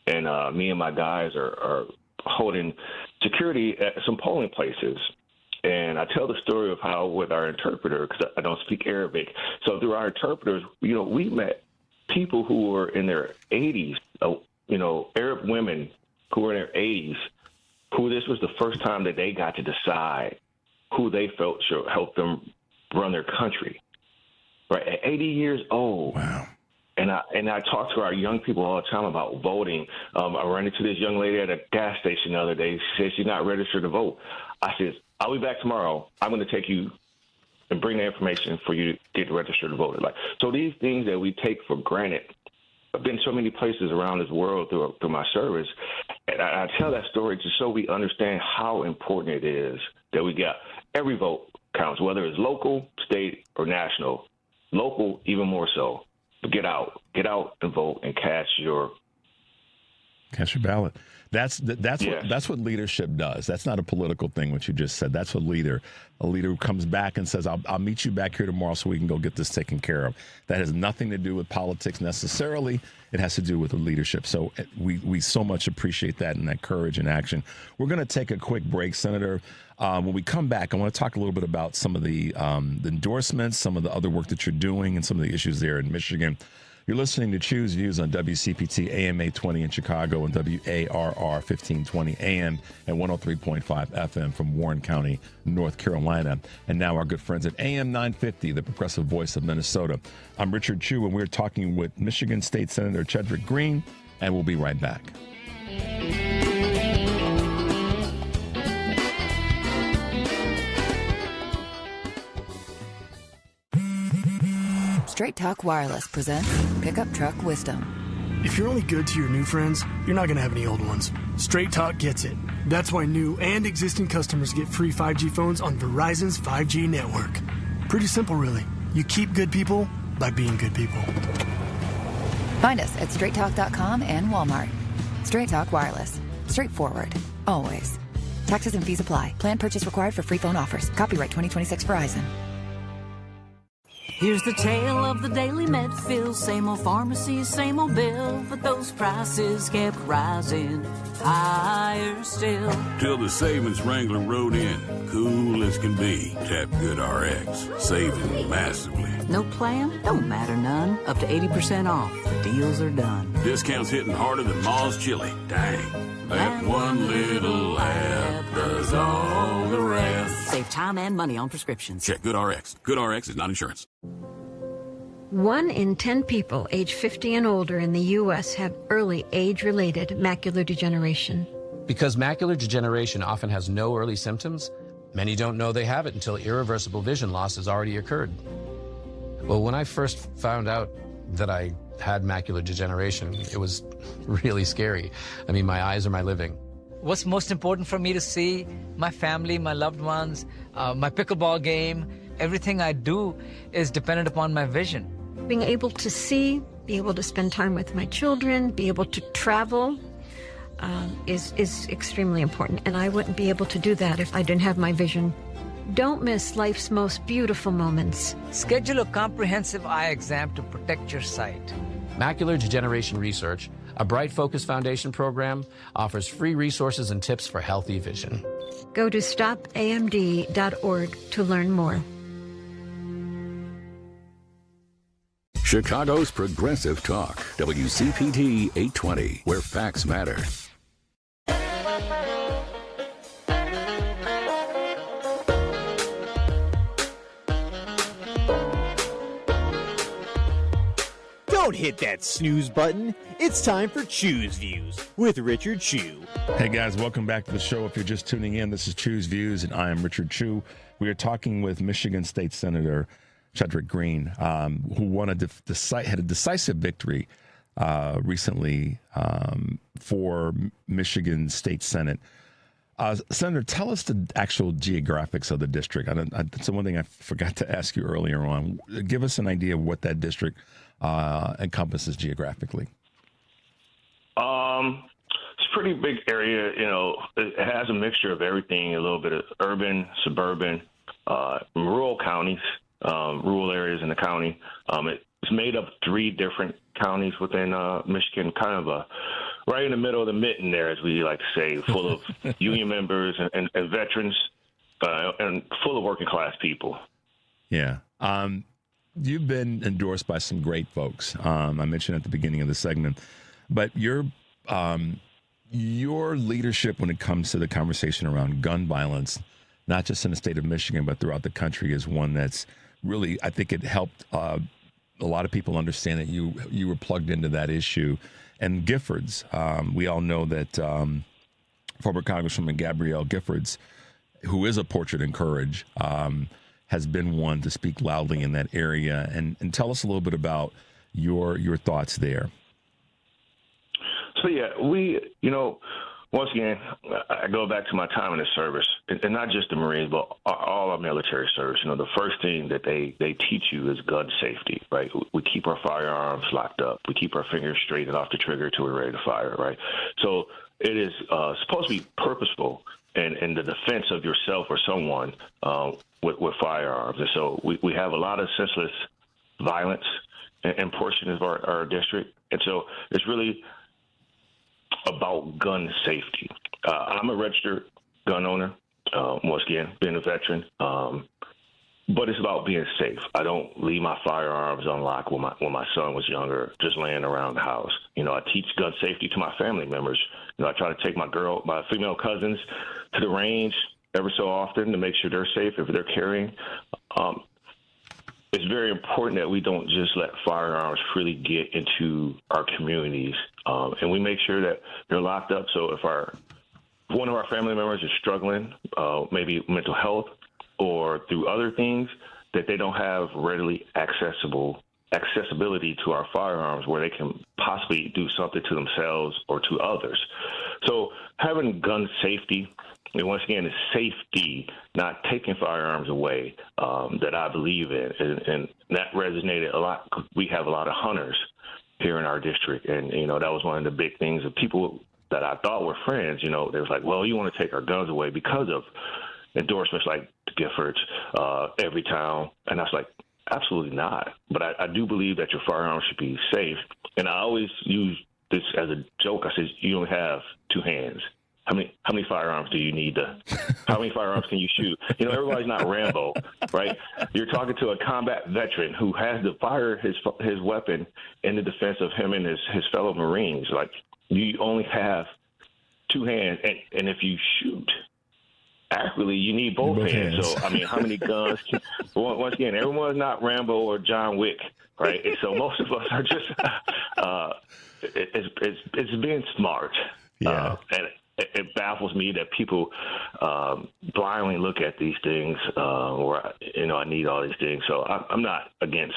And me and my guys are holding security at some polling places. And I tell the story of how with our interpreter, because I don't speak Arabic. So through our interpreters, we met people who were in their 80s, Arab women who were in their 80s, who this was the first time that they got to decide who they felt should help them run their country. Right, at 80 years old. Wow. And I talk to our young people all the time about voting. I ran into this young lady at a gas station the other day. She said she's not registered to vote. I said, I'll be back tomorrow. I'm going to take you and bring the information for you to get registered to vote. So these things that we take for granted. I've been so many places around this world through my service, and I tell that story just so we understand how important it is that we get every vote counts, whether it's local, state, or national. Local, even more so. But get out and vote and cast your ballot. That's what leadership does. That's not a political thing, what you just said. That's what a leader who comes back and says, I'll meet you back here tomorrow so we can go get this taken care of. That has nothing to do with politics necessarily. It has to do with the leadership. So we so much appreciate that and that courage and action. We're going to take a quick break, Senator. When we come back, I want to talk a little bit about some of the endorsements, some of the other work that you're doing, and some of the issues there in Michigan. You're listening to Choose Views on WCPT AM 820 in Chicago and WARR 1520 AM and 103.5 FM from Warren County, North Carolina. And now our good friends at AM 950, the progressive voice of Minnesota. I'm Richard Chu, and we're talking with Michigan State Senator Chedrick Greene, and we'll be right back. Straight Talk Wireless presents Pickup Truck Wisdom. If you're only good to your new friends, you're not going to have any old ones. Straight Talk gets it. That's why new and existing customers get free 5G phones on Verizon's 5G network. Pretty simple, really. You keep good people by being good people. Find us at straighttalk.com and Walmart. Straight Talk Wireless. Straightforward. Always. Taxes and fees apply. Plan purchase required for free phone offers. Copyright 2026 Verizon. Here's the tale of the daily med fill. Same old pharmacy, same old bill. But those prices kept rising higher still. Till the savings wrangler rode in. Cool as can be. Tap Good RX. Saving massively. No plan? Don't matter none. Up to 80% off. The deals are done. Discounts hitting harder than Ma's chili. Dang. That one little app does all the rest. Save time and money on prescriptions. Check Good RX. Good RX is not insurance. 1 in 10 people age 50 and older in the U.S. have early age-related macular degeneration. Because macular degeneration often has no early symptoms, many don't know they have it until irreversible vision loss has already occurred. Well, when I first found out that I had macular degeneration, it was really scary. I mean, my eyes are my living. What's most important for me to see my family, my loved ones, my pickleball game, everything I do is dependent upon my vision. Being able to see, be able to spend time with my children, be able to travel is extremely important. And I wouldn't be able to do that if I didn't have my vision. Don't miss life's most beautiful moments. Schedule a comprehensive eye exam to protect your sight. Macular Degeneration Research, a Bright Focus Foundation program, offers free resources and tips for healthy vision. Go to stopamd.org to learn more. Chicago's Progressive Talk, WCPT 820, where facts matter. Don't hit that snooze button. It's time for Choose Views with Richard Chew. Hey guys, welcome back to the show. If you're just tuning in, this is Choose Views, and I am Richard Chew. We are talking with Michigan State Senator Chedrick Greene, who won had a decisive victory recently for Michigan State Senate. Senator, tell us the actual geographics of the district. That's the one thing I forgot to ask you earlier on. Give us an idea of what that district encompasses geographically. It's a pretty big area. You know, it has a mixture of everything, a little bit of urban, suburban, rural counties, rural areas in the county. It's made up of 3 different counties within Michigan, kind of right in the middle of the mitten there, as we like to say, full of union members and veterans and full of working class people. Yeah. You've been endorsed by some great folks. I mentioned at the beginning of the segment, but your leadership when it comes to the conversation around gun violence, not just in the state of Michigan, but throughout the country, is one that's really, I think it helped a lot of people understand that you were plugged into that issue. And Giffords, we all know that former Congresswoman Gabrielle Giffords, who is a portrait in courage, has been one to speak loudly in that area. And tell us a little bit about your thoughts there. So, yeah, once again, I go back to my time in the service, and not just the Marines, but all our military service. The first thing that they teach you is gun safety, right? We keep our firearms locked up. We keep our fingers straight and off the trigger until we're ready to fire, right? So it is supposed to be purposeful in the defense of yourself or someone with firearms. And so we have a lot of senseless violence in portions of our district. And so it's really about gun safety. I'm a registered gun owner, once again, being a veteran, but it's about being safe. I don't leave my firearms unlocked when my son was younger, just laying around the house. I teach gun safety to my family members. I try to take my female cousins to the range every so often to make sure they're safe if they're carrying. It's very important that we don't just let firearms freely get into our communities, and we make sure that they're locked up. So if one of our family members is struggling, maybe mental health or through other things, that they don't have readily accessibility to our firearms where they can possibly do something to themselves or to others. So having gun safety, and once again, it's safety, not taking firearms away, that I believe in. And that resonated a lot. We have a lot of hunters here in our district. And, that was one of the big things of people that I thought were friends. They was like, well, you want to take our guns away because of endorsements like Giffords, Everytown. And I was like, absolutely not. But I do believe that your firearms should be safe. And I always use this as a joke. I said, you only have 2 hands. How many firearms do you need how many firearms can you shoot? Everybody's not Rambo, right? You're talking to a combat veteran who has to fire his weapon in the defense of him and his fellow Marines. Like, you only have 2 hands, and if you shoot accurately, you need both hands. So, how many guns once again, everyone's not Rambo or John Wick, right? And so most of us are just, it's being smart. Yeah. And it baffles me that people blindly look at these things, or I need all these things. So I'm not against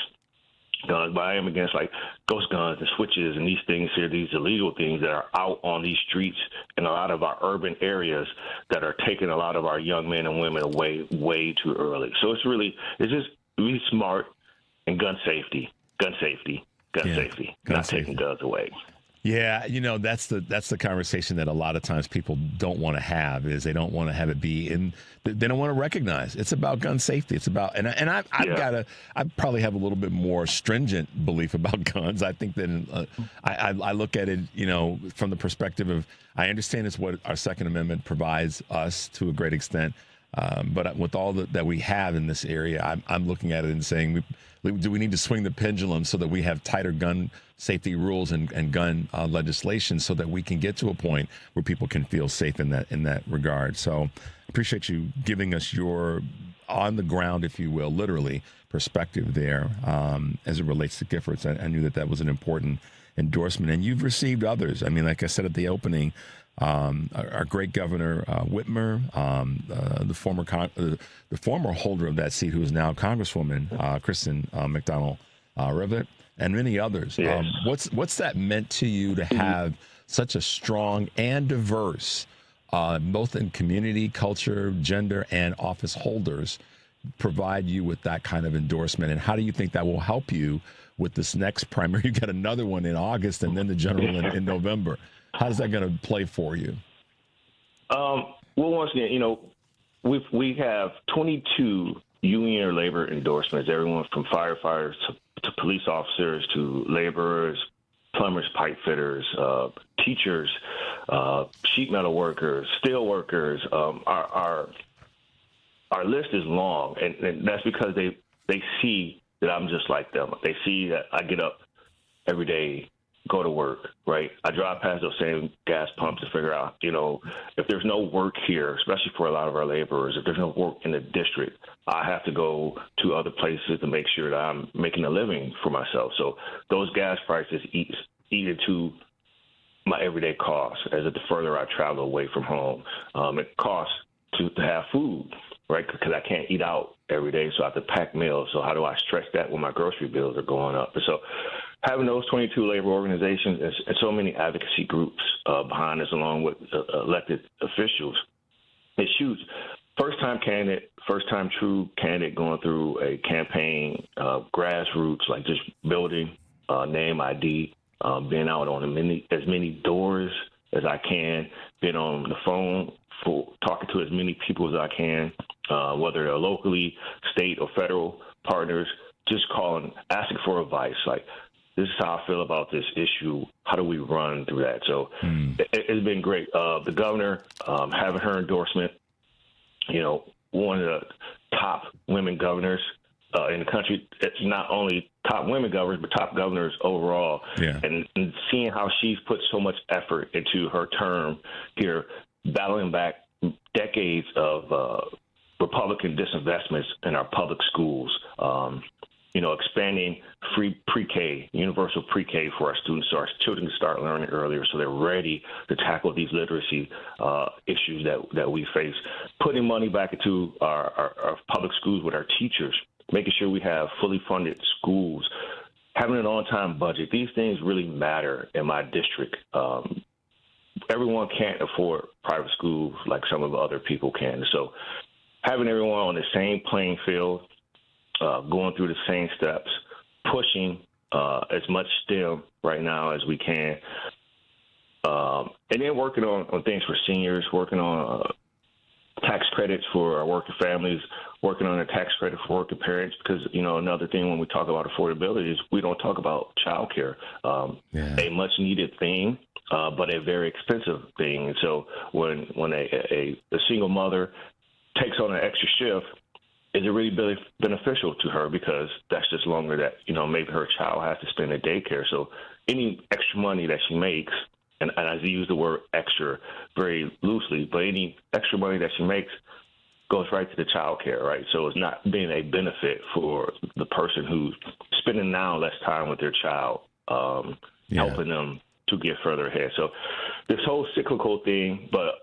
guns, but I am against like ghost guns and switches and these things here, these illegal things that are out on these streets in a lot of our urban areas that are taking a lot of our young men and women away way too early. So it's just be smart and gun safety, not taking guns away. Yeah, that's the conversation that a lot of times people don't want to have. Is they don't want to have it be they don't want to recognize it's about gun safety. It's about I probably have a little bit more stringent belief about guns. I think that I look at it, from the perspective of I understand it's what our Second Amendment provides us to a great extent, but with all that we have in this area, I'm looking at it and saying, do we need to swing the pendulum so that we have tighter gun safety rules and gun legislation so that we can get to a point where people can feel safe in that regard? So appreciate you giving us your on the ground, if you will, literally perspective there as it relates to Giffords. I knew that was an important endorsement, and you've received others. I mean, like I said at the opening, our great Governor Whitmer, the former holder of that seat, who is now Congresswoman Kristen McDonald-Rivet, and many others. Yes. What's that meant to you to have such a strong and diverse, both in community, culture, gender, and office holders, provide you with that kind of endorsement? And how do you think that will help you with this next primary? You got another one in August and then the general in November. How's that going to play for you? Well, once again, we have 22 union or labor endorsements, everyone from firefighters to police officers to laborers, plumbers, pipe fitters, teachers, sheet metal workers, steel workers. Our list is long, and that's because they see that I'm just like them. They see that I get up every day, go to work, right? I drive past those same gas pumps to figure out, if there's no work here, especially for a lot of our laborers, if there's no work in the district, I have to go to other places to make sure that I'm making a living for myself. So those gas prices eat into my everyday costs as the further I travel away from home. It costs to have food, right? Because I can't eat out every day, so I have to pack meals. So how do I stretch that when my grocery bills are going up? And so having those 22 labor organizations and so many advocacy groups behind us, along with elected officials, is huge. First-time true candidate going through a campaign, grassroots, like just building name ID, being out on as many doors as I can, being on the phone, talking to as many people as I can, whether they're locally, state, or federal partners, just calling, asking for advice, like, this is how I feel about this issue. How do we run through that? So it's been great. The governor, having her endorsement, one of the top women governors in the country. It's not only top women governors, but top governors overall. Yeah. And seeing how she's put so much effort into her term here, battling back decades of Republican disinvestments in our public schools, expanding free pre-K, universal pre-K for our students, so our children can start learning earlier so they're ready to tackle these literacy issues that we face. Putting money back into our public schools with our teachers, making sure we have fully funded schools, having an on-time budget. These things really matter in my district. Everyone can't afford private schools like some of the other people can. So having everyone on the same playing field, going through the same steps, pushing as much STEM right now as we can, and then working on things for seniors, working on tax credits for our working families, working on a tax credit for working parents, because, another thing when we talk about affordability is we don't talk about childcare, a much needed thing, but a very expensive thing. And so when a single mother takes on an extra shift, is it really beneficial to her, because that's just longer that, maybe her child has to spend at daycare. So any extra money that she makes, and I use the word extra very loosely, but any extra money that she makes goes right to the child care, right? So it's not being a benefit for the person who's spending now less time with their child, helping them to get further ahead. So this whole cyclical thing, but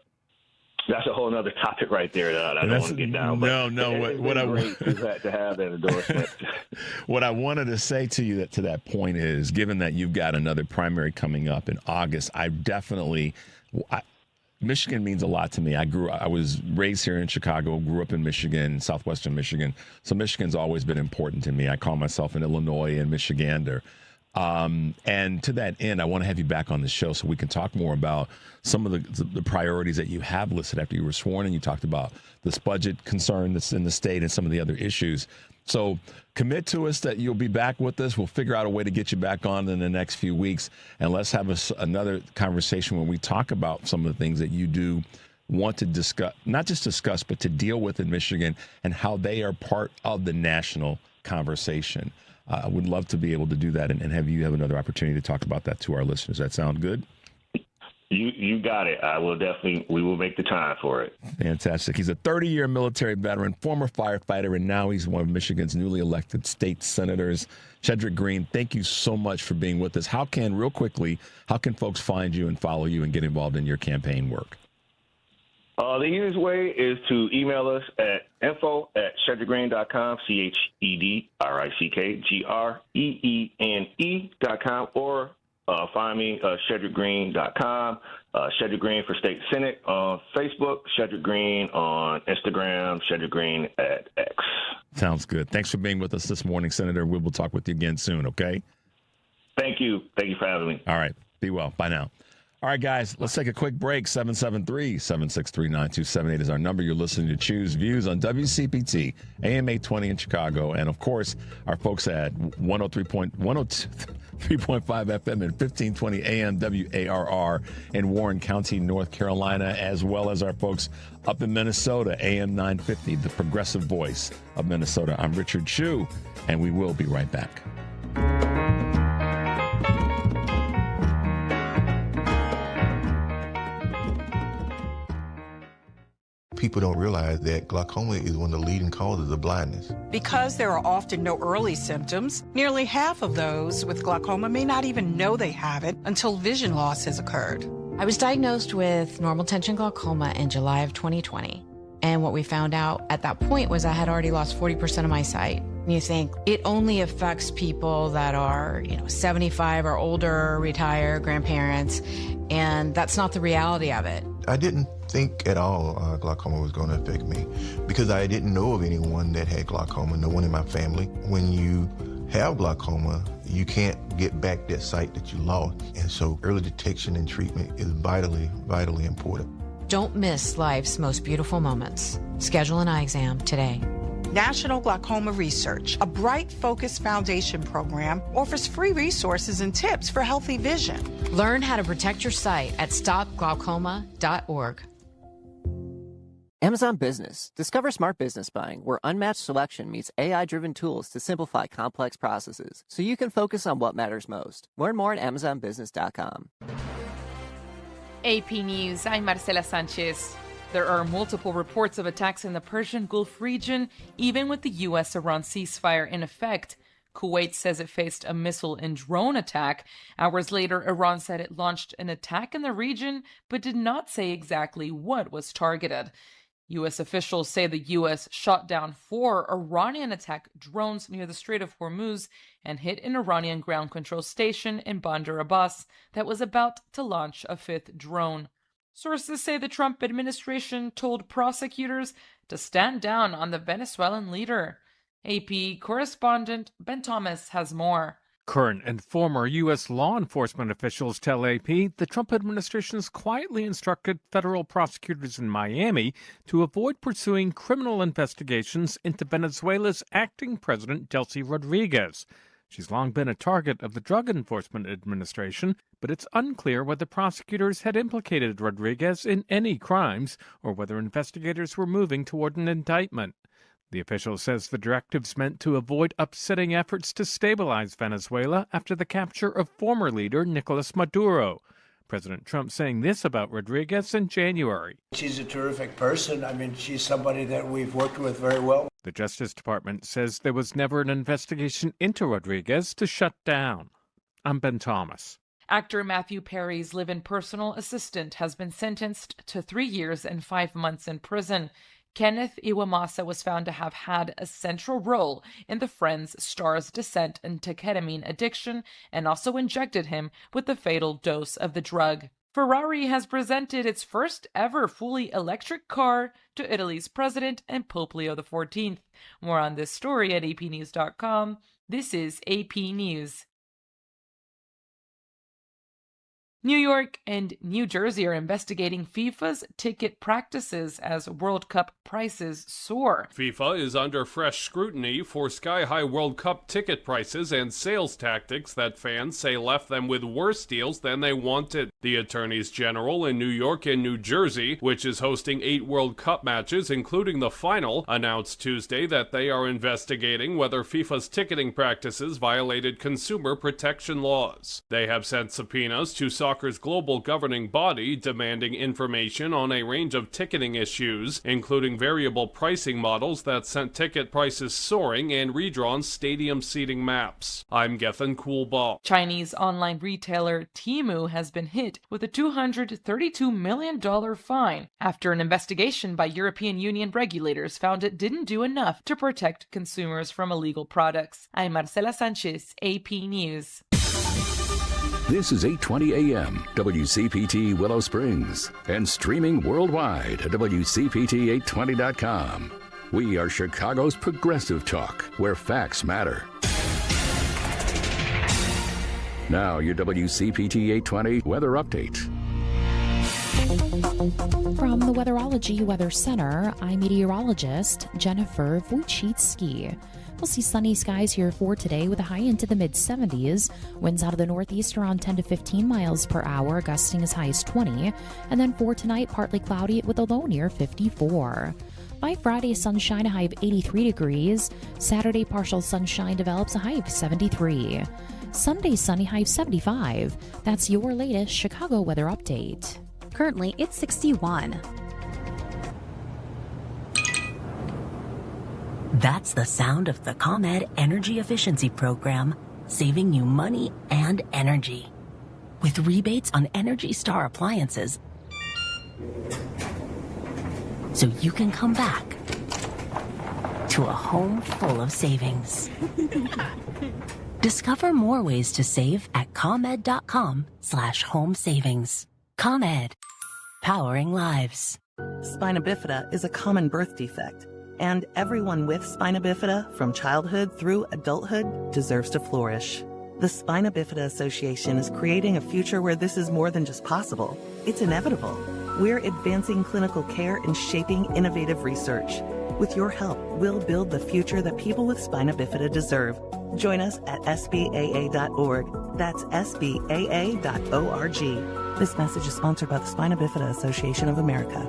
that's a whole other topic right there that I don't want to get down. But great to have that endorsement. What I wanted to say to you to that point is, given that you've got another primary coming up in August, Michigan means a lot to me. I was raised here in Chicago, grew up in Michigan, southwestern Michigan. So Michigan's always been important to me. I call myself an Illinois and Michigander. And to that end, I want to have you back on the show so we can talk more about some of the priorities that you have listed after you were sworn in. You talked about this budget concern that's in the state and some of the other issues. So commit to us that you'll be back with us. We'll figure out a way to get you back on in the next few weeks. And let's have another conversation when we talk about some of the things that you do want to discuss, not just discuss, but to deal with in Michigan and how they are part of the national conversation. I would love to be able to do that and have you have another opportunity to talk about that to our listeners. That sound good? You got it. We will make the time for it. Fantastic. He's a 30-year military veteran, former firefighter, and now he's one of Michigan's newly elected state senators. Chedrick Greene, thank you so much for being with us. How can folks find you and follow you and get involved in your campaign work? The easiest way is to email us at info@chedrickgreene.com, ChedrickGreene.com, or find me chedrickgreene.com, Chedrick Greene for State Senate on Facebook, Chedrick Greene on Instagram, Chedrick Greene at X. Sounds good. Thanks for being with us this morning, Senator. We will talk with you again soon, okay? Thank you. Thank you for having me. All right. Be well. Bye now. All right, guys, let's take a quick break. 773-763-9278 is our number. You're listening to Choose Views on WCPT, AM 820 in Chicago. And, of course, our folks at 103.5 FM and 1520 AM WARR in Warren County, North Carolina, as well as our folks up in Minnesota, AM 950, the progressive voice of Minnesota. I'm Richard Chu, and we will be right back. People don't realize that glaucoma is one of the leading causes of blindness. Because there are often no early symptoms, nearly half of those with glaucoma may not even know they have it until vision loss has occurred. I was diagnosed with normal tension glaucoma in July of 2020. And what we found out at that point was I had already lost 40% of my sight. And you think it only affects people that are, 75 or older, retired, grandparents, and that's not the reality of it. I didn't think at all glaucoma was going to affect me because I didn't know of anyone that had glaucoma, no one in my family. When you have glaucoma, you can't get back that sight that you lost. And so early detection and treatment is vitally, vitally important. Don't miss life's most beautiful moments. Schedule an eye exam today. National Glaucoma Research, a Bright Focus Foundation program, offers free resources and tips for healthy vision. Learn how to protect your sight at stopglaucoma.org. Amazon Business. Discover smart business buying, where unmatched selection meets AI-driven tools to simplify complex processes, so you can focus on what matters most. Learn more at AmazonBusiness.com. AP News, I'm Marcela Sanchez. There are multiple reports of attacks in the Persian Gulf region, even with the U.S.-Iran ceasefire in effect. Kuwait says it faced a missile and drone attack. Hours later, Iran said it launched an attack in the region, but did not say exactly what was targeted. U.S. officials say the U.S. shot down 4 Iranian attack drones near the Strait of Hormuz and hit an Iranian ground control station in Bandar Abbas that was about to launch a 5th drone. Sources say the Trump administration told prosecutors to stand down on the Venezuelan leader. AP correspondent Ben Thomas has more. Current and former U.S. law enforcement officials tell AP the Trump administration has quietly instructed federal prosecutors in Miami to avoid pursuing criminal investigations into Venezuela's acting president, Delcy Rodriguez. She's long been a target of the Drug Enforcement Administration, but it's unclear whether prosecutors had implicated Rodriguez in any crimes or whether investigators were moving toward an indictment. The official says the directive's meant to avoid upsetting efforts to stabilize Venezuela after the capture of former leader Nicolas Maduro. President Trump saying this about Rodriguez in January. She's a terrific person. I mean, she's somebody that we've worked with very well. The Justice Department says there was never an investigation into Rodriguez to shut down. I'm Ben Thomas. Actor Matthew Perry's live-in personal assistant has been sentenced to 3 years and 5 months in prison. Kenneth Iwamasa was found to have had a central role in the Friends star's descent into ketamine addiction and also injected him with the fatal dose of the drug. Ferrari has presented its first ever fully electric car to Italy's president and Pope Leo XIV. More on this story at apnews.com. This is AP News. New York and New Jersey are investigating FIFA's ticket practices as World Cup prices soar. FIFA is under fresh scrutiny for sky-high World Cup ticket prices and sales tactics that fans say left them with worse deals than they wanted. The attorneys general in New York and New Jersey, which is hosting 8 World Cup matches, including the final, announced Tuesday that they are investigating whether FIFA's ticketing practices violated consumer protection laws. They have sent subpoenas to soccer's global governing body demanding information on a range of ticketing issues, including variable pricing models that sent ticket prices soaring and redrawn stadium seating maps. I'm Gethin Coolball. Chinese online retailer Temu has been hit with a $232 million fine after an investigation by European Union regulators found it didn't do enough to protect consumers from illegal products. I'm Marcela Sanchez, AP News. This is 820 AM, WCPT Willow Springs, and streaming worldwide at WCPT820.com. We are Chicago's progressive talk, where facts matter. Now, your WCPT 820 weather update. From the Weatherology Weather Center, I'm meteorologist Jennifer Wojcicki. We'll see sunny skies here for today with a high into the mid-70s. Winds out of the northeast around 10 to 15 miles per hour, gusting as high as 20. And then for tonight, partly cloudy with a low near 54. By Friday, sunshine, a high of 83 degrees. Saturday, partial sunshine develops, a high of 73. Sunday, sunny, high of 75. That's your latest Chicago weather update. Currently, it's 61. That's the sound of the ComEd Energy Efficiency Program, saving you money and energy. With rebates on Energy Star appliances, so you can come back to a home full of savings. Discover more ways to save at ComEd.com/home savings. ComEd, powering lives. Spina bifida is a common birth defect, and everyone with spina bifida from childhood through adulthood deserves to flourish. The Spina Bifida Association is creating a future where this is more than just possible. It's inevitable. We're advancing clinical care and shaping innovative research. With your help, we'll build the future that people with spina bifida deserve. Join us at SBAA.org. That's SBAA.org. This message is sponsored by the Spina Bifida Association of America.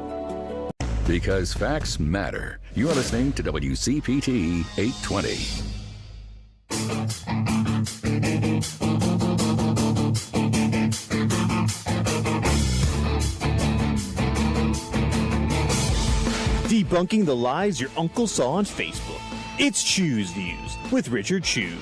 Because facts matter. You're listening to WCPT 820. Debunking the lies your uncle saw on Facebook. It's Choose Views with Richard Chew.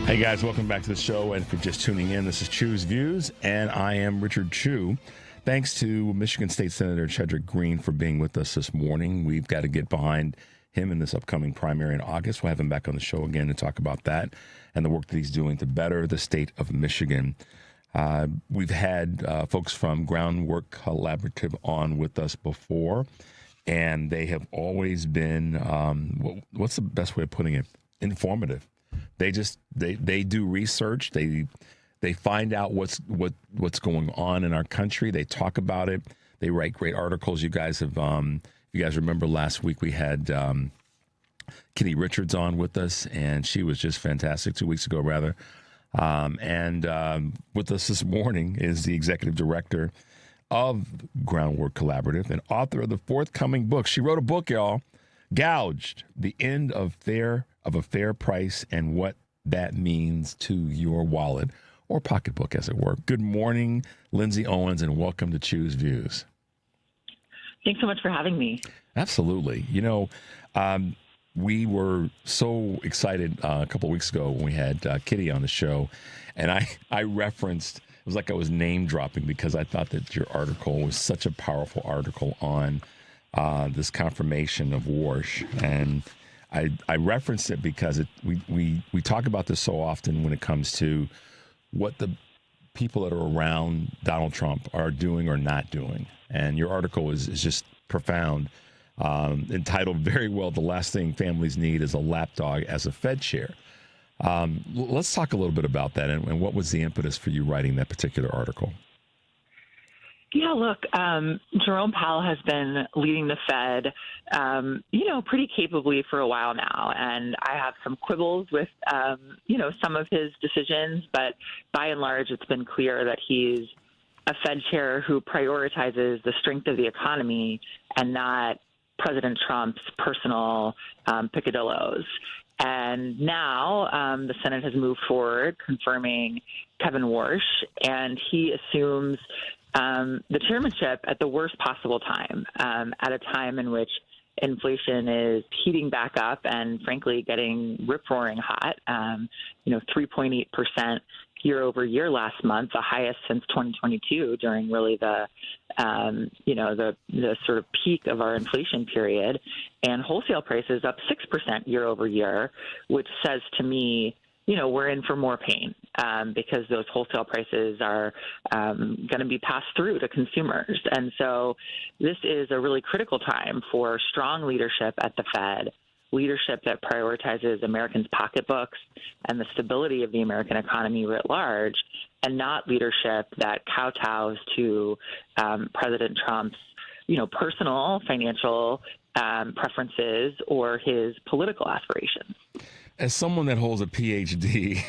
Hey guys, welcome back to the show. And if you're just tuning in, this is Choose Views, and I am Richard Chew. Thanks to Michigan State Senator Chedrick Greene for being with us this morning. We've got to get behind him in this upcoming primary in August. We'll have him back on the show again to talk about that and the work that he's doing to better the state of Michigan. We've had folks from Groundwork Collaborative on with us before, and they have always been, what's the best way of putting it? Informative. They do research. They find out what's going on in our country. They talk about it. They write great articles. You guys have, if you guys remember last week, we had Kitty Richards on with us, and she was just fantastic 2 weeks ago, rather. And with us this morning is the executive director of Groundwork Collaborative and author of the forthcoming book. She wrote a book, y'all, Gouged, The End of a Fair Price and What That Means to Your Wallet, or pocketbook, as it were. Good morning, Lindsay Owens, and welcome to Choose Views. Thanks so much for having me. Absolutely. You know, we were so excited a couple of weeks ago when we had Kitty on the show, and I referenced, it was like I was name dropping because I thought that your article was such a powerful article on this confirmation of Warsh, and I referenced it because we talk about this so often when it comes to what the people that are around Donald Trump are doing or not doing, and your article is just profound. Entitled very well, "The Last Thing Families Need is a Lapdog as a Fed Chair." Let's talk a little bit about that, and what was the impetus for you writing that particular article? Yeah, look, Jerome Powell has been leading the Fed, pretty capably for a while now. And I have some quibbles with, some of his decisions. But by and large, it's been clear that he's a Fed chair who prioritizes the strength of the economy and not President Trump's personal picadillos. And now the Senate has moved forward confirming Kevin Warsh, and he assumes the chairmanship at the worst possible time, at a time in which inflation is heating back up and, frankly, getting rip-roaring hot. 3.8% year over year last month, the highest since 2022 during really the sort of peak of our inflation period, and wholesale prices up 6% year over year, which says to me, we're in for more pain because those wholesale prices are going to be passed through to consumers. And so this is a really critical time for strong leadership at the Fed, leadership that prioritizes Americans' pocketbooks and the stability of the American economy writ large, and not leadership that kowtows to President Trump's, personal financial preferences or his political aspirations. As someone that holds a PhD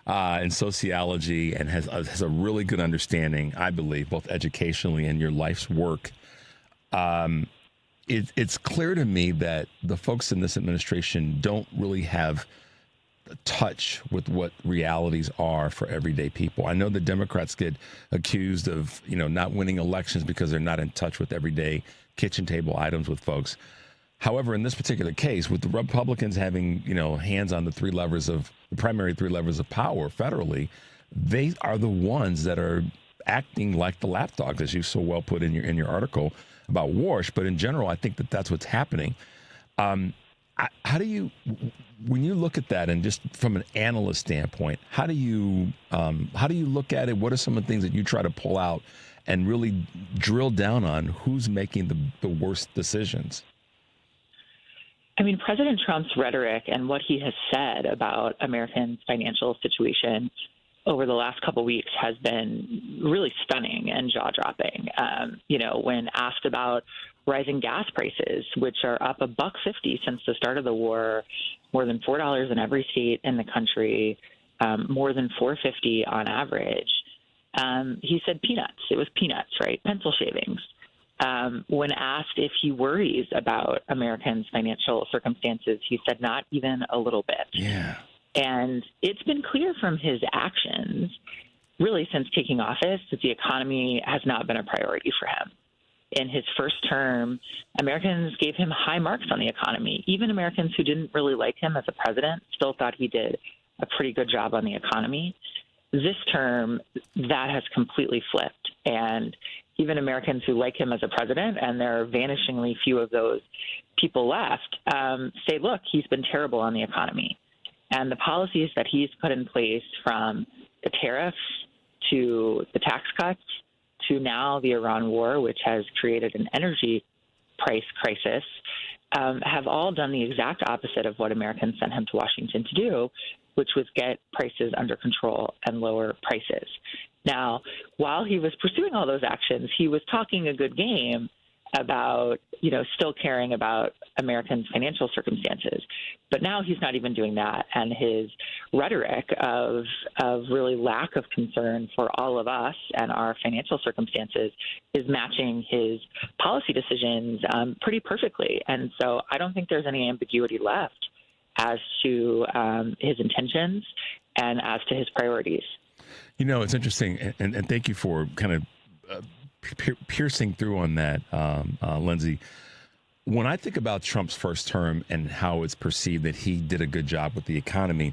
in sociology and has a really good understanding, I believe, both educationally and your life's work, it's clear to me that the folks in this administration don't really have a touch with what realities are for everyday people. I know the Democrats get accused of, not winning elections because they're not in touch with everyday kitchen table items with folks. However, in this particular case, with the Republicans having, hands on the primary three levers of power federally, they are the ones that are acting like the lapdogs, as you so well put in your article about Warsh. But in general, I think that's what's happening. How do you, when you look at that, and just from an analyst standpoint, how do you look at it? What are some of the things that you try to pull out and really drill down on who's making the worst decisions? I mean, President Trump's rhetoric and what he has said about Americans' financial situation over the last couple of weeks has been really stunning and jaw-dropping. When asked about rising gas prices, which are up $1.50 since the start of the war, more than $4 in every state in the country, more than $4.50 on average, he said peanuts. It was peanuts, right? Pencil shavings. When asked if he worries about Americans' financial circumstances, he said not even a little bit. Yeah. And it's been clear from his actions, really since taking office, that the economy has not been a priority for him. In his first term, Americans gave him high marks on the economy. Even Americans who didn't really like him as a president still thought he did a pretty good job on the economy. This term, that has completely flipped. And even Americans who like him as a president, and there are vanishingly few of those people left, say, look, he's been terrible on the economy. And the policies that he's put in place, from the tariffs to the tax cuts to now the Iran war, which has created an energy price crisis, have all done the exact opposite of what Americans sent him to Washington to do, which was get prices under control and lower prices. Now, while he was pursuing all those actions, he was talking a good game about, still caring about Americans' financial circumstances. But now he's not even doing that. And his rhetoric of really lack of concern for all of us and our financial circumstances is matching his policy decisions pretty perfectly. And so I don't think there's any ambiguity left as to his intentions and as to his priorities. It's interesting, and thank you for kind of piercing through on that, Lindsay. when I think about Trump's first term and how it's perceived that he did a good job with the economy,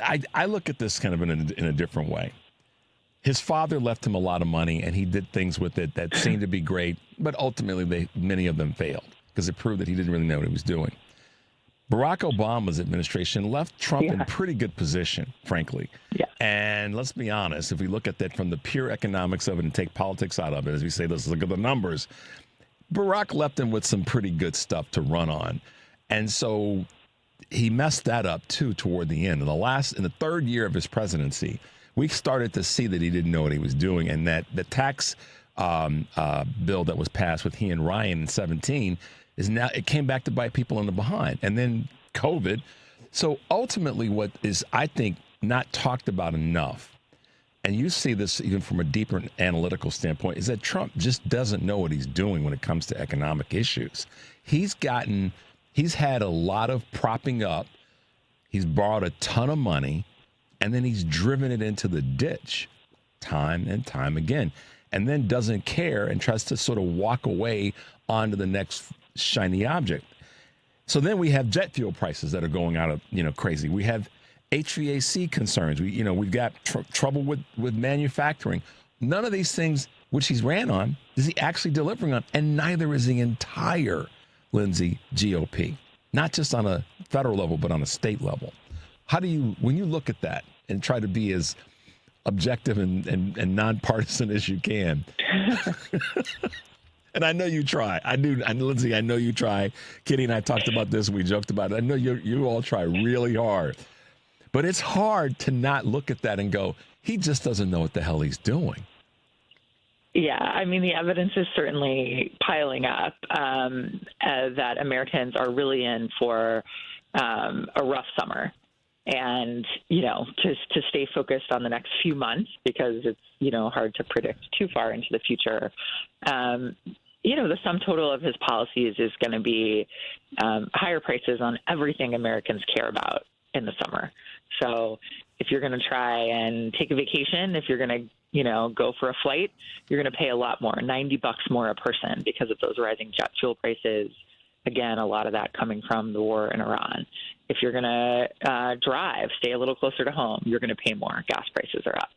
I look at this kind of in a different way. His father left him a lot of money, and he did things with it that seemed to be great, but ultimately many of them failed because it proved that he didn't really know what he was doing. Barack Obama's administration left Trump in pretty good position, frankly. Yeah. And let's be honest, if we look at that from the pure economics of it and take politics out of it, as we say, let's look at the numbers, Barack left him with some pretty good stuff to run on. And so he messed that up, too, toward the end. In the third year of his presidency, we started to see that he didn't know what he was doing, and that the tax bill that was passed with he and Ryan in 2017 it came back to bite people in the behind. And then COVID. So ultimately what is, I think, not talked about enough, and you see this even from a deeper analytical standpoint, is that Trump just doesn't know what he's doing when it comes to economic issues. He's had a lot of propping up. He's borrowed a ton of money, and then he's driven it into the ditch time and time again, and then doesn't care and tries to sort of walk away onto the next shiny object. So then we have jet fuel prices that are going out of, crazy. We have HVAC concerns. We've got trouble with manufacturing. None of these things, which he's ran on, is he actually delivering on, and neither is the entire, Lindsay, GOP. Not just on a federal level, but on a state level. How do you, when you look at that and try to be as objective and nonpartisan as you can? And I know you try. Lindsay, I know you try. Kitty and I talked about this. We joked about it. I know you all try really hard. But it's hard to not look at that and go, he just doesn't know what the hell he's doing. Yeah, I mean, the evidence is certainly piling up that Americans are really in for a rough summer. And, to stay focused on the next few months, because it's, hard to predict too far into the future. The sum total of his policies is going to be higher prices on everything Americans care about in the summer. So if you're going to try and take a vacation, if you're going to, go for a flight, you're going to pay a lot more, $90 more a person because of those rising jet fuel prices. Again, a lot of that coming from the war in Iran. If you're going to drive, stay a little closer to home, you're going to pay more. Gas prices are up.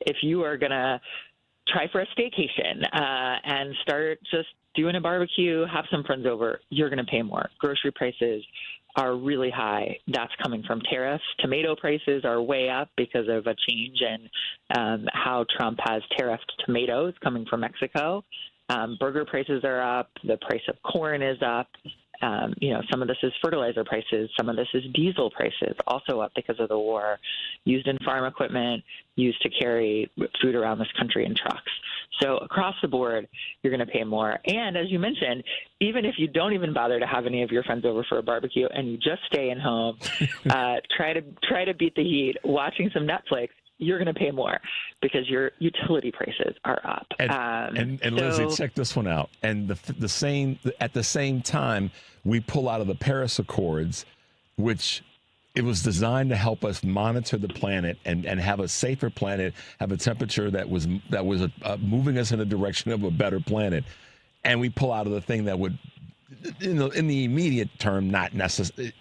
If you are going to try for a staycation and start just doing a barbecue, have some friends over, you're going to pay more. Grocery prices are really high. That's coming from tariffs. Tomato prices are way up because of a change in how Trump has tariffed tomatoes coming from Mexico. Burger prices are up. The price of corn is up. Some of this is fertilizer prices. Some of this is diesel prices, also up because of the war, used in farm equipment, used to carry food around this country in trucks. So across the board, you're going to pay more. And as you mentioned, even if you don't even bother to have any of your friends over for a barbecue and you just stay in home, try to beat the heat, watching some Netflix, you're going to pay more because your utility prices are up. And Lindsay, check this one out. And at the same time, we pull out of the Paris Accords, which it was designed to help us monitor the planet and have a safer planet, have a temperature that was moving us in the direction of a better planet. And we pull out of the thing that would, in the immediate term, not necessarily.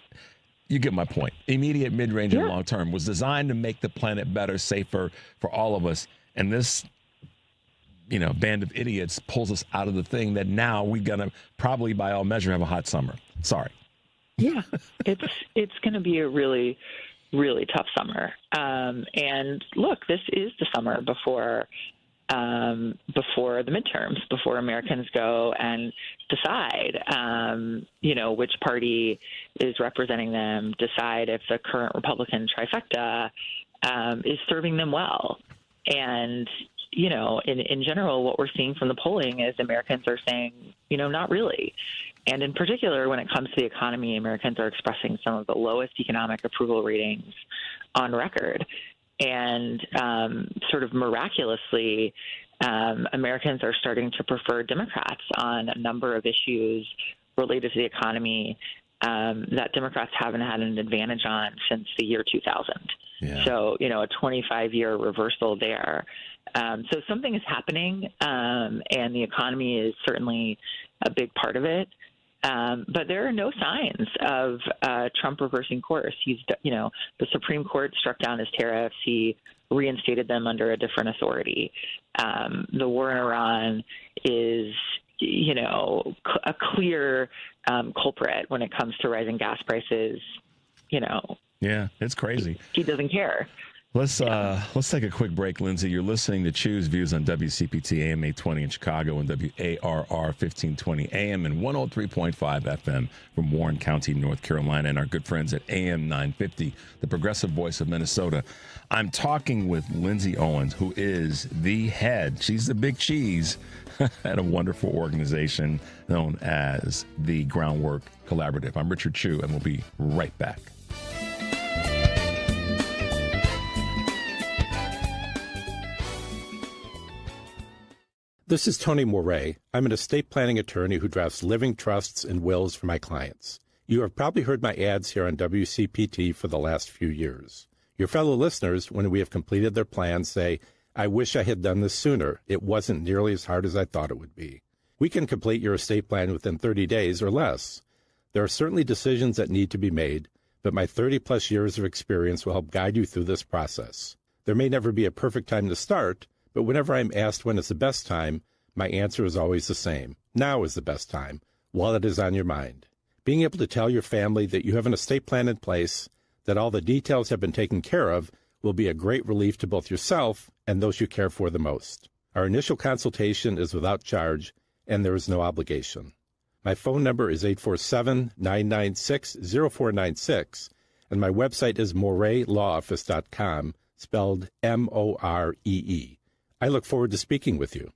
You get my point. Immediate, mid-range, and long-term was designed to make the planet better, safer for all of us. And this, band of idiots pulls us out of the thing that now we're going to probably, by all measure, have a hot summer. Sorry. Yeah, it's going to be a really, really tough summer. And look, this is the summer before the midterms, before Americans go and decide, which party is representing them, decide if the current Republican trifecta is serving them well. And, in general, what we're seeing from the polling is Americans are saying, not really. And in particular, when it comes to the economy, Americans are expressing some of the lowest economic approval ratings on record. And sort of miraculously, Americans are starting to prefer Democrats on a number of issues related to the economy that Democrats haven't had an advantage on since the year 2000. Yeah. So, a 25-year reversal there. So something is happening, and the economy is certainly a big part of it. But there are no signs of Trump reversing course. The Supreme Court struck down his tariffs. He reinstated them under a different authority. The war in Iran is, a clear culprit when it comes to rising gas prices. Yeah, it's crazy. He doesn't care. Let's take a quick break, Lindsay. You're listening to Choose Views on WCPT AM 820 in Chicago and WARR 1520 AM and 103.5 FM from Warren County, North Carolina, and our good friends at AM 950, the progressive voice of Minnesota. I'm talking with Lindsay Owens, who is the head. She's the big cheese at a wonderful organization known as the Groundwork Collaborative. I'm Richard Chew, and we'll be right back. This is Tony Moret. I'm an estate planning attorney who drafts living trusts and wills for my clients. You have probably heard my ads here on WCPT for the last few years. Your fellow listeners, when we have completed their plans, say, I wish I had done this sooner. It wasn't nearly as hard as I thought it would be. We can complete your estate plan within 30 days or less. There are certainly decisions that need to be made, but my 30-plus years of experience will help guide you through this process. There may never be a perfect time to start, but whenever I'm asked when is the best time, my answer is always the same. Now is the best time, while it is on your mind. Being able to tell your family that you have an estate plan in place, that all the details have been taken care of, will be a great relief to both yourself and those you care for the most. Our initial consultation is without charge, and there is no obligation. My phone number is 847-996-0496, and my website is moretlawoffice.com, spelled Moree. I look forward to speaking with you.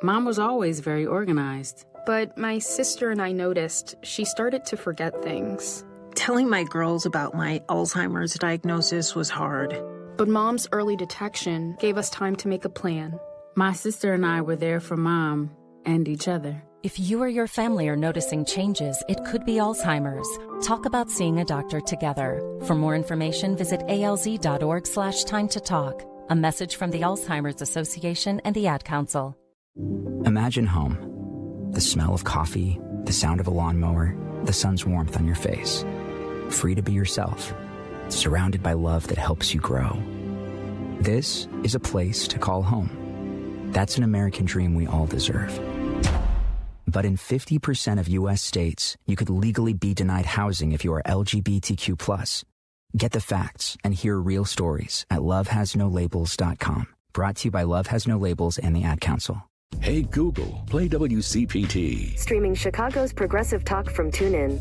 Mom was always very organized. But my sister and I noticed she started to forget things. Telling my girls about my Alzheimer's diagnosis was hard. But Mom's early detection gave us time to make a plan. My sister and I were there for Mom and each other. If you or your family are noticing changes, it could be Alzheimer's. Talk about seeing a doctor together. For more information, visit alz.org/time to talk. A message from the Alzheimer's Association and the Ad Council. Imagine home. The smell of coffee, the sound of a lawnmower, the sun's warmth on your face. Free to be yourself. Surrounded by love that helps you grow. This is a place to call home. That's an American dream we all deserve. But in 50% of U.S. states, you could legally be denied housing if you are LGBTQ+. Get the facts and hear real stories at lovehasnolabels.com. Brought to you by Love Has No Labels and the Ad Council. Hey Google, play WCPT. Streaming Chicago's progressive talk from TuneIn.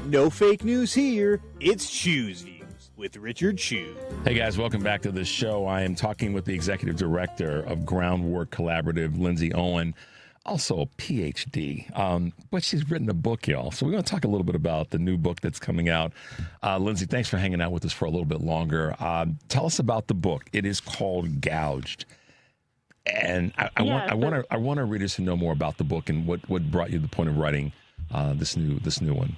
No fake news here. It's Choose Views with Richard Chew. Hey guys, welcome back to the show. I am talking with the executive director of Groundwork Collaborative, Lindsay Owens, also a PhD, but she's written a book, y'all. So we're going to talk a little bit about the new book that's coming out. Lindsay, thanks for hanging out with us for a little bit longer. Tell us about the book. It is called Gouged. And I want our readers to know more about the book and what brought you to the point of writing this new one.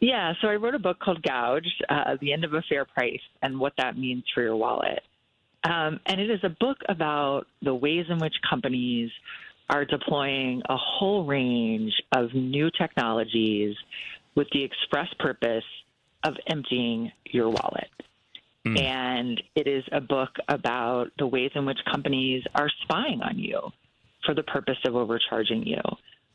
Yeah, so I wrote a book called Gouged, The End of a Fair Price and What That Means for Your Wallet. And it is a book about the ways in which companies are deploying a whole range of new technologies with the express purpose of emptying your wallet. And it is a book about the ways in which companies are spying on you for the purpose of overcharging you,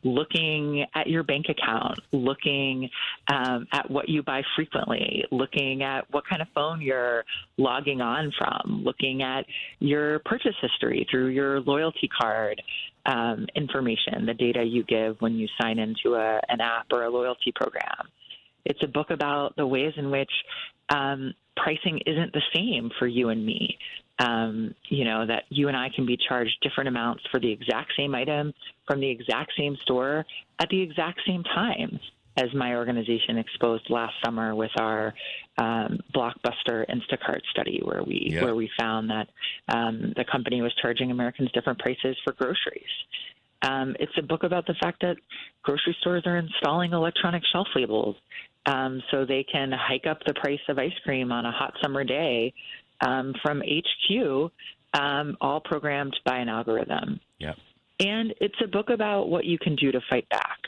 looking at your bank account, looking at what you buy frequently, looking at what kind of phone you're logging on from, looking at your purchase history through your loyalty card information, the data you give when you sign into an app or a loyalty program. It's a book about the ways in which pricing isn't the same for you and me. That you and I can be charged different amounts for the exact same item from the exact same store at the exact same time, as my organization exposed last summer with our Blockbuster Instacart study, where we found that the company was charging Americans different prices for groceries. It's a book about the fact that grocery stores are installing electronic shelf labels so they can hike up the price of ice cream on a hot summer day from HQ, all programmed by an algorithm. Yep. And it's a book about what you can do to fight back,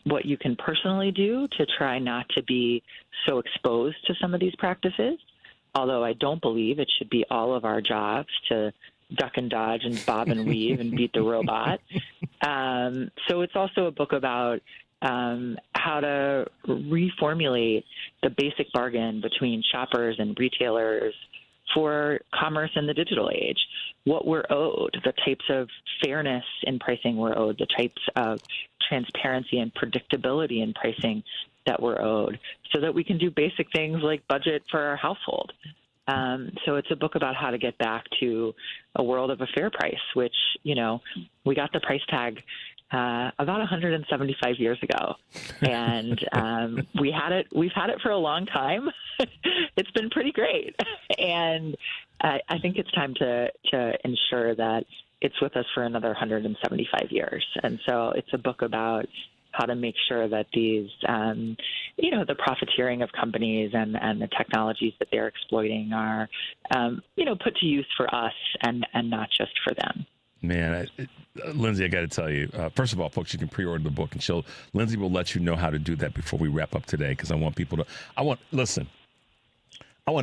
what you can personally do to try not to be so exposed to some of these practices, although I don't believe it should be all of our jobs to duck and dodge and bob and weave and beat the robot. So it's also a book about how to reformulate the basic bargain between shoppers and retailers for commerce in the digital age, what we're owed, the types of fairness in pricing we're owed, the types of transparency and predictability in pricing that we're owed, so that we can do basic things like budget for our household. So it's a book about how to get back to a world of a fair price, which, you know, we got the price tag about 175 years ago, and we've had it for a long time. It's been pretty great, and I think it's time to ensure that it's with us for another 175 years. And so it's a book about how to make sure that these, the profiteering of companies and the technologies that they're exploiting are, put to use for us and not just for them. Man, Lindsay, I got to tell you, first of all, folks, you can pre-order the book, and Lindsay will let you know how to do that before we wrap up today, because I want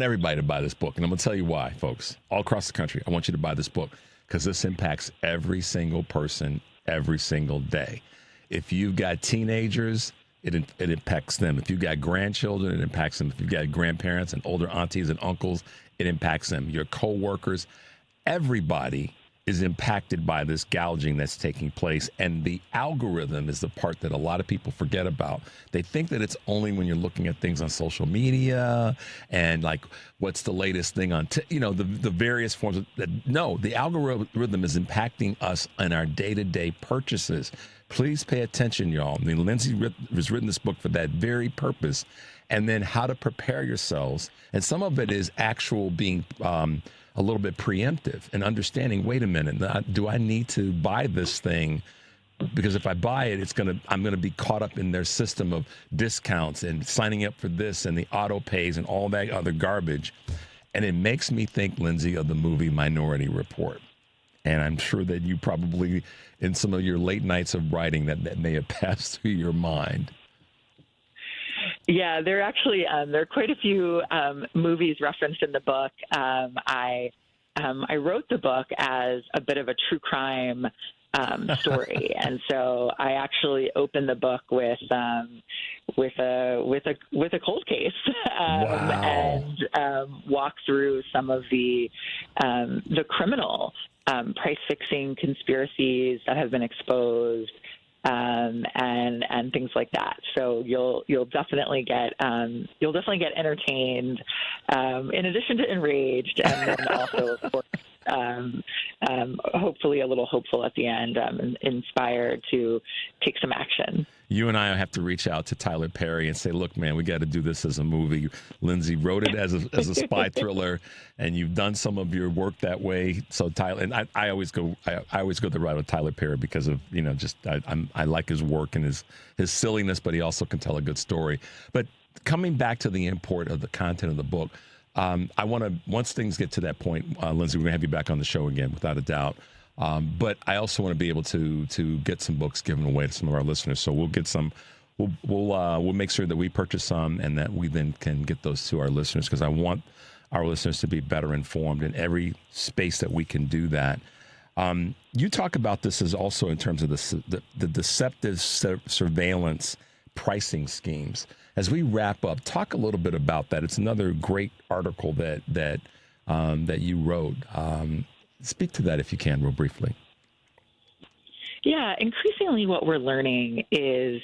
everybody to buy this book, and I'm going to tell you why, folks. All across the country, I want you to buy this book, because this impacts every single person every single day. If you've got teenagers, it impacts them. If you've got grandchildren, it impacts them. If you've got grandparents and older aunties and uncles, it impacts them. Your coworkers, everybody is impacted by this gouging that's taking place. And the algorithm is the part that a lot of people forget about. They think that it's only when you're looking at things on social media and like what's the latest thing on, the various forms of that. No, the algorithm is impacting us in our day-to-day purchases. Please pay attention, y'all. I mean, Lindsay has written this book for that very purpose. And then how to prepare yourselves. And some of it is actual being a little bit preemptive and understanding, wait a minute, do I need to buy this thing? Because if I buy it, I'm going to be caught up in their system of discounts and signing up for this and the auto pays and all that other garbage. And it makes me think, Lindsay, of the movie Minority Report. And I'm sure that you probably, in some of your late nights of writing, that may have passed through your mind. Yeah, there are quite a few movies referenced in the book. I wrote the book as a bit of a true crime story, and so I actually opened the book with a cold case and walk through some of the criminal price fixing conspiracies that have been exposed. And things like that. So you'll definitely get entertained, in addition to enraged, and then also, of course, hopefully a little hopeful at the end, inspired to take some action. You and I have to reach out to Tyler Perry and say, look, man, we got to do this as a movie. Lindsay wrote it as a spy thriller, and you've done some of your work that way. So Tyler, and I always go the route with Tyler Perry because of, I like his work and his silliness, but he also can tell a good story. But coming back to the import of the content of the book, I want to, once things get to that point, Lindsay, we're going to have you back on the show again, without a doubt. But I also want to be able to get some books given away to some of our listeners. So we'll get some. We'll make sure that we purchase some and that we then can get those to our listeners, because I want our listeners to be better informed in every space that we can do that. You talk about this as also in terms of the deceptive surveillance pricing schemes. As we wrap up, talk a little bit about that. It's another great article that you wrote. Speak to that if you can, real briefly. Yeah, increasingly what we're learning is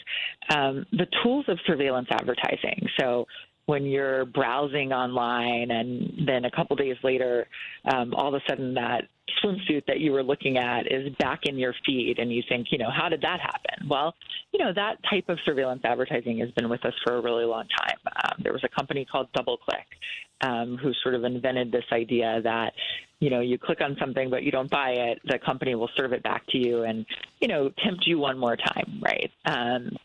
the tools of surveillance advertising. So when you're browsing online and then a couple days later, all of a sudden that swimsuit that you were looking at is back in your feed and you think, how did that happen? Well, that type of surveillance advertising has been with us for a really long time. There was a company called DoubleClick who sort of invented this idea that, you click on something but you don't buy it, the company will serve it back to you and, tempt you one more time, right?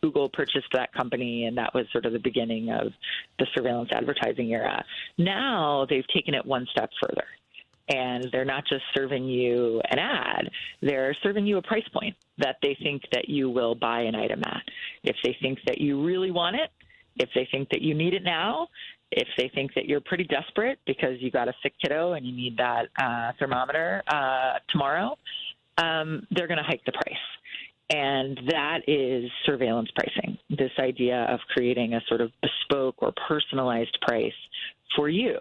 Google purchased that company, and that was sort of the beginning of the surveillance advertising era. Now they've taken it one step further. And they're not just serving you an ad, they're serving you a price point that they think that you will buy an item at. If they think that you really want it, if they think that you need it now, if they think that you're pretty desperate because you got a sick kiddo and you need that thermometer tomorrow, they're going to hike the price. And that is surveillance pricing, this idea of creating a sort of bespoke or personalized price for you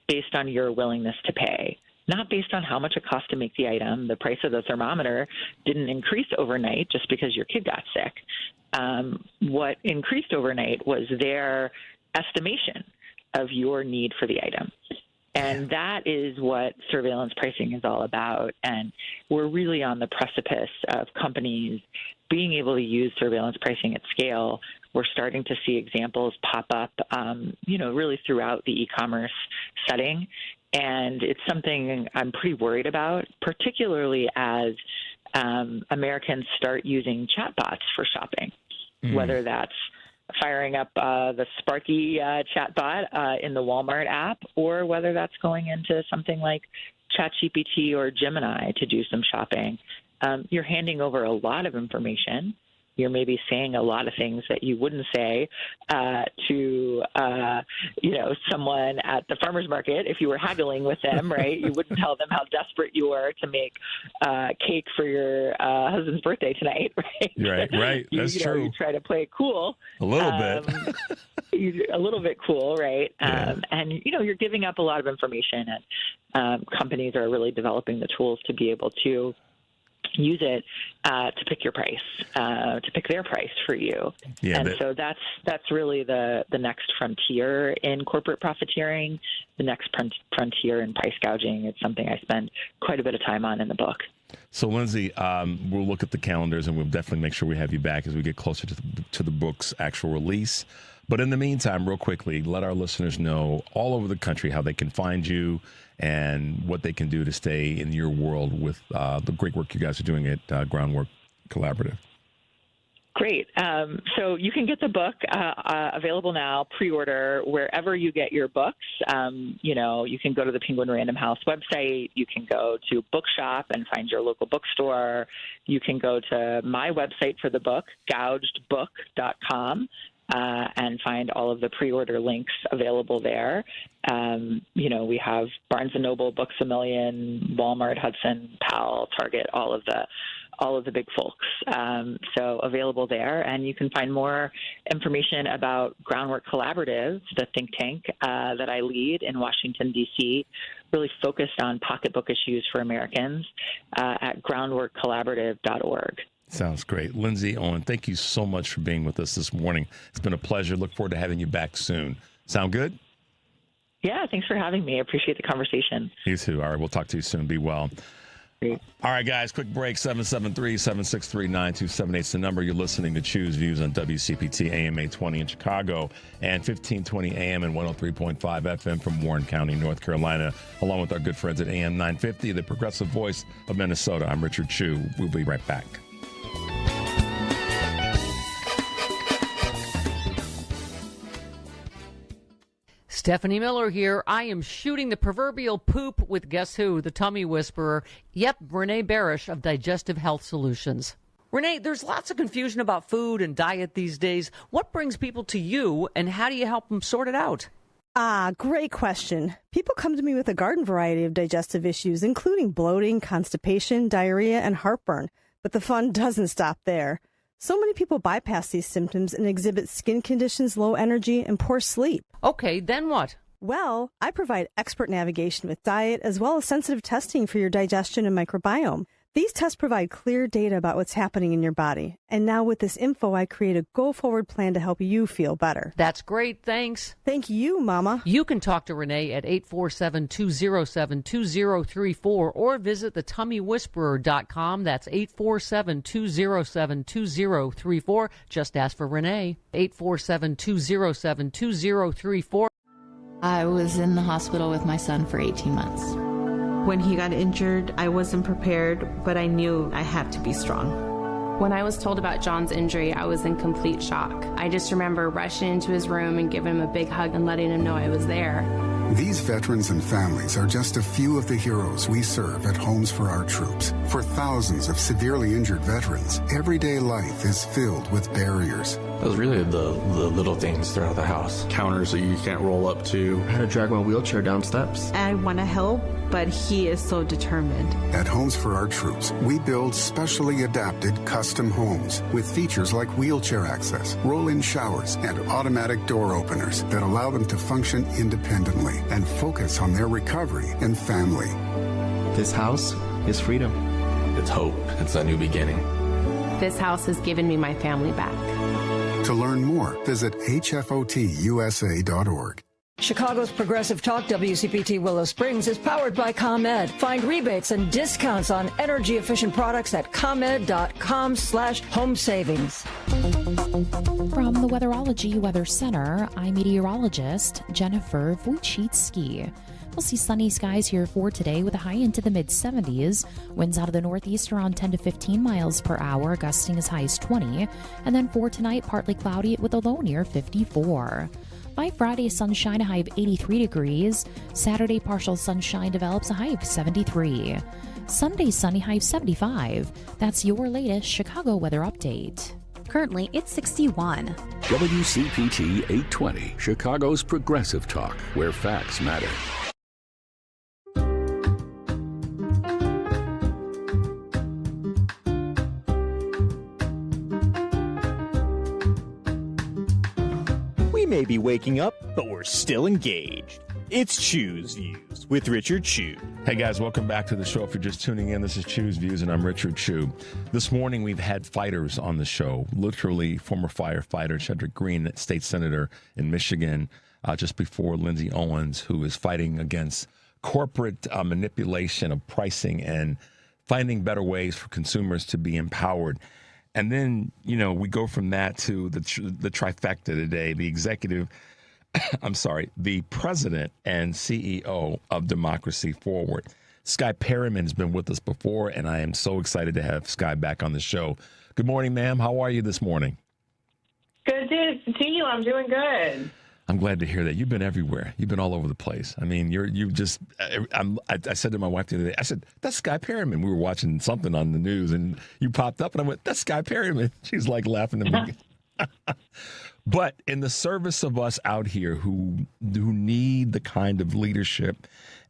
based on your willingness to pay, not based on how much it costs to make the item. The price of the thermometer didn't increase overnight just because your kid got sick. What increased overnight was their estimation of your need for the item. And that is what surveillance pricing is all about. And we're really on the precipice of companies being able to use surveillance pricing at scale. We're starting to see examples pop up, really throughout the e-commerce setting. And it's something I'm pretty worried about, particularly as Americans start using chatbots for shopping, whether that's firing up the Sparky chatbot in the Walmart app, or whether that's going into something like ChatGPT or Gemini to do some shopping. You're handing over a lot of information. You're maybe saying a lot of things that you wouldn't say to someone at the farmer's market if you were haggling with them, right? You wouldn't tell them how desperate you were to make cake for your husband's birthday tonight, right? Right. That's true. You try to play it cool. A little bit. A little bit cool, right? Yeah. And, you're giving up a lot of information, and companies are really developing the tools to be able to use it to pick your price, to pick their price for you. Yeah, and so that's really the next frontier in corporate profiteering, the next frontier in price gouging. It's something I spend quite a bit of time on in the book. So, Lindsay, we'll look at the calendars, and we'll definitely make sure we have you back as we get closer to the book's actual release. But in the meantime, real quickly, let our listeners know all over the country how they can find you and what they can do to stay in your world with the great work you guys are doing at Groundwork Collaborative. Great. So you can get the book available now, pre-order, wherever you get your books. You can go to the Penguin Random House website. You can go to Bookshop and find your local bookstore. You can go to my website for the book, gougedbook.com. And find all of the pre-order links available there. We have Barnes & Noble, Books A Million, Walmart, Hudson, Powell, Target, all of the big folks. So available there. And you can find more information about Groundwork Collaborative, the think tank that I lead in Washington, D.C., really focused on pocketbook issues for Americans at groundworkcollaborative.org. Sounds great. Lindsay Owens, thank you so much for being with us this morning. It's been a pleasure. Look forward to having you back soon. Sound good? Yeah, thanks for having me. I appreciate the conversation. You too. All right, we'll talk to you soon. Be well. Great. All right, guys, quick break. 773-763-9278 is the number. You're listening to Choose Views on WCPT AM 820 in Chicago and 1520 AM and 103.5 FM from Warren County, North Carolina, along with our good friends at AM 950, the progressive voice of Minnesota. I'm Richard Chu. We'll be right back. Stephanie Miller here. I am shooting the proverbial poop with guess who? The tummy whisperer. Yep, Renee Barish of Digestive Health Solutions. Renee, there's lots of confusion about food and diet these days. What brings people to you, and how do you help them sort it out? Great question. People come to me with a garden variety of digestive issues, including bloating, constipation, diarrhea, and heartburn. But the fun doesn't stop there. So many people bypass these symptoms and exhibit skin conditions, low energy, and poor sleep. Okay, then what? Well, I provide expert navigation with diet as well as sensitive testing for your digestion and microbiome. These tests provide clear data about what's happening in your body. And now with this info, I create a go-forward plan to help you feel better. That's great. Thanks. Thank you, Mama. You can talk to Renee at 847-207-2034 or visit thetummywhisperer.com. That's 847-207-2034. Just ask for Renee. 847-207-2034. I was in the hospital with my son for 18 months. When he got injured, I wasn't prepared, but I knew I had to be strong. When I was told about John's injury, I was in complete shock. I just remember rushing into his room and giving him a big hug and letting him know I was there. These veterans and families are just a few of the heroes we serve at Homes for Our Troops. For thousands of severely injured veterans, everyday life is filled with barriers. It was really the little things throughout the house. Counters that you can't roll up to. I had to drag my wheelchair down steps. I want to help, but he is so determined. At Homes for Our Troops, we build specially adapted custom homes with features like wheelchair access, roll-in showers, and automatic door openers that allow them to function independently and focus on their recovery and family. This house is freedom. It's hope. It's a new beginning. This house has given me my family back. To learn more, visit hfotusa.org. Chicago's Progressive Talk WCPT Willow Springs is powered by ComEd. Find rebates and discounts on energy-efficient products at ComEd.com/home savings. From the Weatherology Weather Center, I'm meteorologist Jennifer Wojcicki. We'll see sunny skies here for today with a high into the mid-70s. Winds out of the northeast around 10 to 15 miles per hour, gusting as high as 20. And then for tonight, partly cloudy with a low near 54. By Friday, sunshine, a high of 83 degrees. Saturday, partial sunshine develops, a high of 73. Sunday, sunny, high of 75. That's your latest Chicago weather update. Currently, it's 61. WCPT 820, Chicago's Progressive Talk, where facts matter. We may be waking up, but we're still engaged. It's Choose Views with Richard Chew. Hey guys, welcome back to the show. If you're just tuning in, this is Choose Views, and I'm Richard Chew. This morning we've had fighters on the show, literally former firefighter Chedrick Greene, state senator in Michigan, just before Lindsay Owens, who is fighting against corporate manipulation of pricing and finding better ways for consumers to be empowered. And then, you know, we go from that to the trifecta today, the executive, the president and CEO of Democracy Forward. Skye Perryman has been with us before, and I am so excited to have Skye back on the show. Good morning, ma'am. How are you this morning? Good to see you. I'm doing good. I'm glad to hear that. You've been everywhere. You've been all over the place. I mean, I said to my wife the other day, I said, that's Skye Perryman. We were watching something on the news, and you popped up, and I went, that's Skye Perryman. She's like laughing at me. But in the service of us out here who need the kind of leadership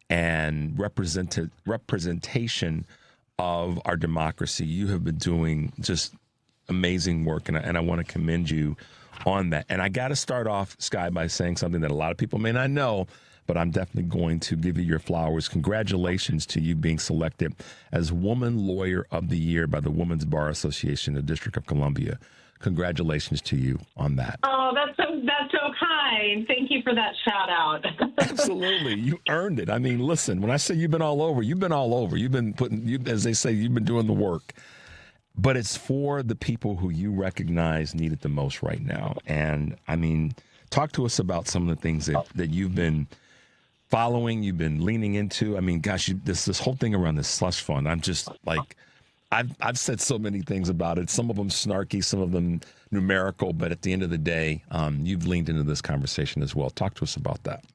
and representation of our democracy, you have been doing just amazing work, and I want to commend you on that. And I got to start off, Skye, by saying something that a lot of people may not know, but I'm definitely going to give you your flowers. Congratulations to you being selected as Woman Lawyer of the Year by the Women's Bar Association of the District of Columbia. Congratulations to you on that. Oh, that's so kind. Thank you for that shout out. Absolutely. You earned it. I mean, listen, when I say you've been all over, you've been all over. You've been as they say, you've been doing the work. But it's for the people who you recognize need it the most right now. And, I mean, talk to us about some of the things that you've been following, you've been leaning into. I mean, gosh, this whole thing around this slush fund, I'm just like, I've said so many things about it. Some of them snarky, some of them numerical. But at the end of the day, you've leaned into this conversation as well. Talk to us about that.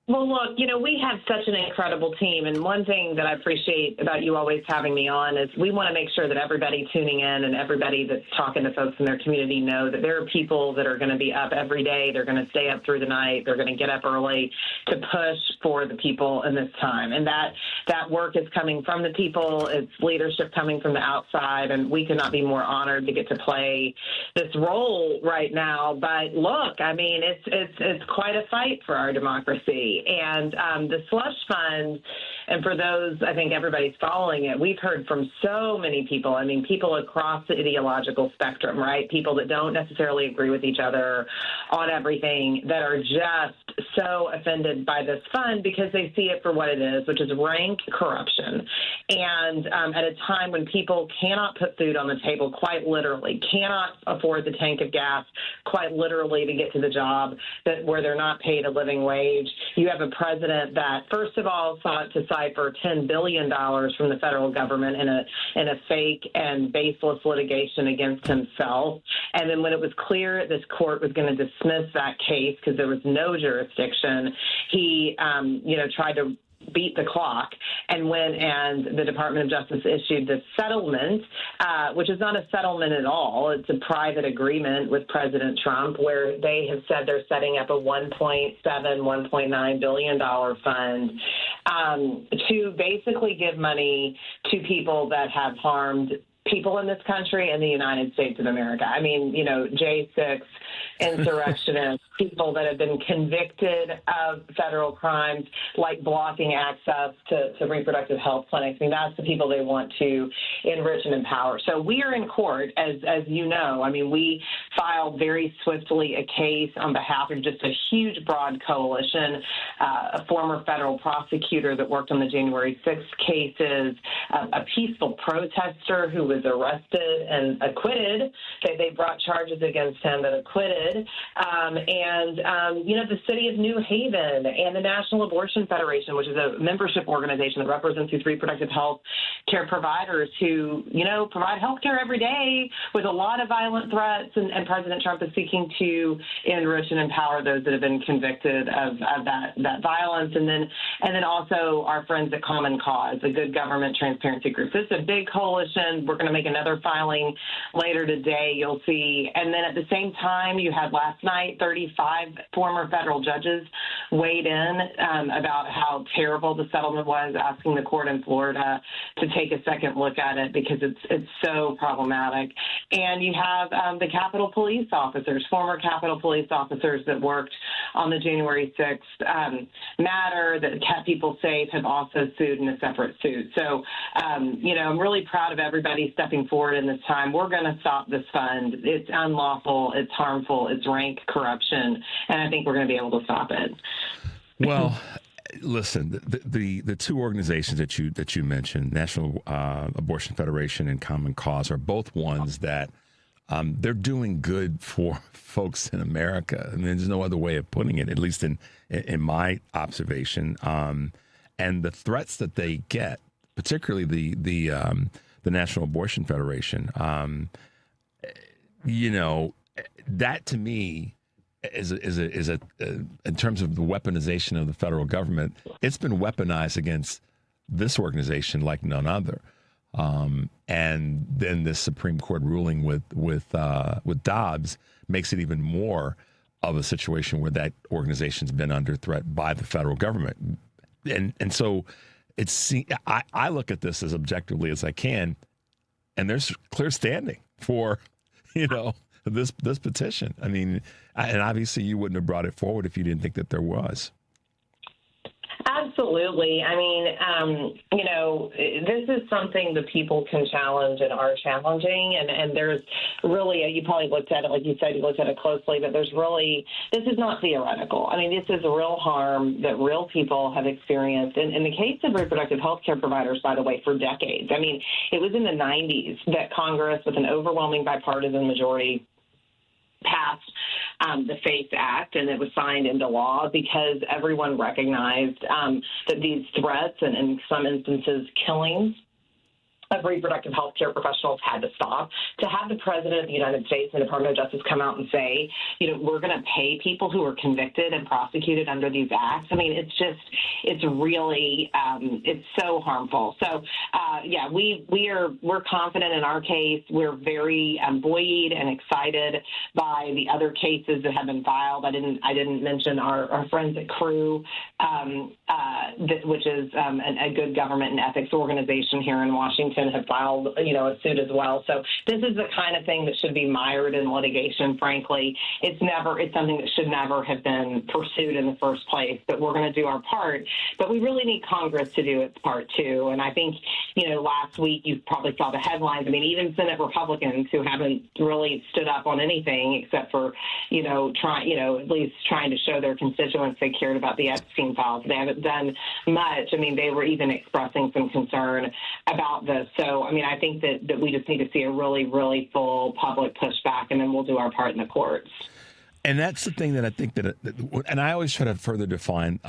Well, look, we have such an incredible team. And one thing that I appreciate about you always having me on is we want to make sure that everybody tuning in and everybody that's talking to folks in their community know that there are people that are going to be up every day. They're going to stay up through the night. They're going to get up early to push for the people in this time. And that work is coming from the people. It's leadership coming from the outside. And we could not be more honored to get to play this role right now. But look, I mean, it's quite a fight for our democracy. absolutely. And the slush fund, and for those, I think everybody's following it, we've heard from so many people. I mean, people across the ideological spectrum, right? People that don't necessarily agree with each other on everything, that are just so offended by this fund because they see it for what it is, which is rank corruption. And at a time when people cannot put food on the table, quite literally, cannot afford the tank of gas, quite literally, to get to the job where they're not paid a living wage. You have a president that, first of all, sought to cipher $10 billion from the federal government in a fake and baseless litigation against himself. And then when it was clear this court was going to dismiss that case because there was no jurisdiction, he, tried to beat the clock and went, and the Department of Justice issued this settlement, which is not a settlement at all. It's a private agreement with President Trump where they have said they're setting up a $1.9 billion fund to basically give money to people that have harmed people in this country and the United States of America. I mean, J6 insurrectionists, people that have been convicted of federal crimes like blocking access to reproductive health clinics. I mean, that's the people they want to enrich and empower. So we are in court, as you know. I mean, we filed very swiftly a case on behalf of just a huge, broad coalition, a former federal prosecutor that worked on the January 6th cases, a peaceful protester who was arrested and acquitted. They brought charges against him but acquitted. The city of New Haven and the National Abortion Federation, which is a membership organization that represents these reproductive health care providers who, provide health care every day with a lot of violent threats. And President Trump is seeking to enrich and empower those that have been convicted of that violence. And then also our friends at Common Cause, a good government transparency group. This is a big coalition. We're going to make another filing later today, you'll see. And then at the same time, you had last night 35 former federal judges weighed in about how terrible the settlement was, asking the court in Florida to take a second look at it because it's so problematic. And you have the Capitol Police officers, former Capitol Police officers that worked on the January 6th matter that kept people safe have also sued in a separate suit. So, I'm really proud of everybody stepping forward in this time. We're going to stop this fund. It's unlawful. It's harmful. It's rank corruption. And I think we're going to be able to stop it. Well, listen, the two organizations that you mentioned, National Abortion Federation and Common Cause, are both ones that they're doing good for folks in America. I mean, there's no other way of putting it, at least in my observation. And the threats that they get, particularly the National Abortion Federation, that to me is in terms of the weaponization of the federal government, it's been weaponized against this organization like none other. And then this Supreme Court ruling with Dobbs makes it even more of a situation where that organization's been under threat by the federal government. And so I look at this as objectively as I can, and there's clear standing for, this petition. I mean, and obviously you wouldn't have brought it forward if you didn't think that there was. Absolutely. I mean, this is something the people can challenge and are challenging. And there's really, you probably looked at it, like you said, you looked at it closely, but this is not theoretical. I mean, this is real harm that real people have experienced. In the case of reproductive health care providers, by the way, for decades. I mean, it was in the 90s that Congress, with an overwhelming bipartisan majority, passed the FACE Act, and it was signed into law because everyone recognized that these threats and, in some instances, killings of reproductive health care professionals had to stop. To have the President of the United States and the Department of Justice come out and say, we're going to pay people who are convicted and prosecuted under these acts. I mean, it's really, it's so harmful. So, we're confident in our case. We're very buoyed and excited by the other cases that have been filed. I didn't mention our friends at CREW, which is a good government and ethics organization here in Washington. Washington have filed, a suit as well. So this is the kind of thing that should be mired in litigation, frankly. It's something that should never have been pursued in the first place, but we're going to do our part. But we really need Congress to do its part, too. And I think, last week you probably saw the headlines. I mean, even Senate Republicans who haven't really stood up on anything except for, at least trying to show their constituents they cared about the Epstein files. They haven't done much. I mean, they were even expressing some concern about this. So, I mean, I think that we just need to see a really, really full public pushback, and then we'll do our part in the courts. And that's the thing that I think and I always try to further define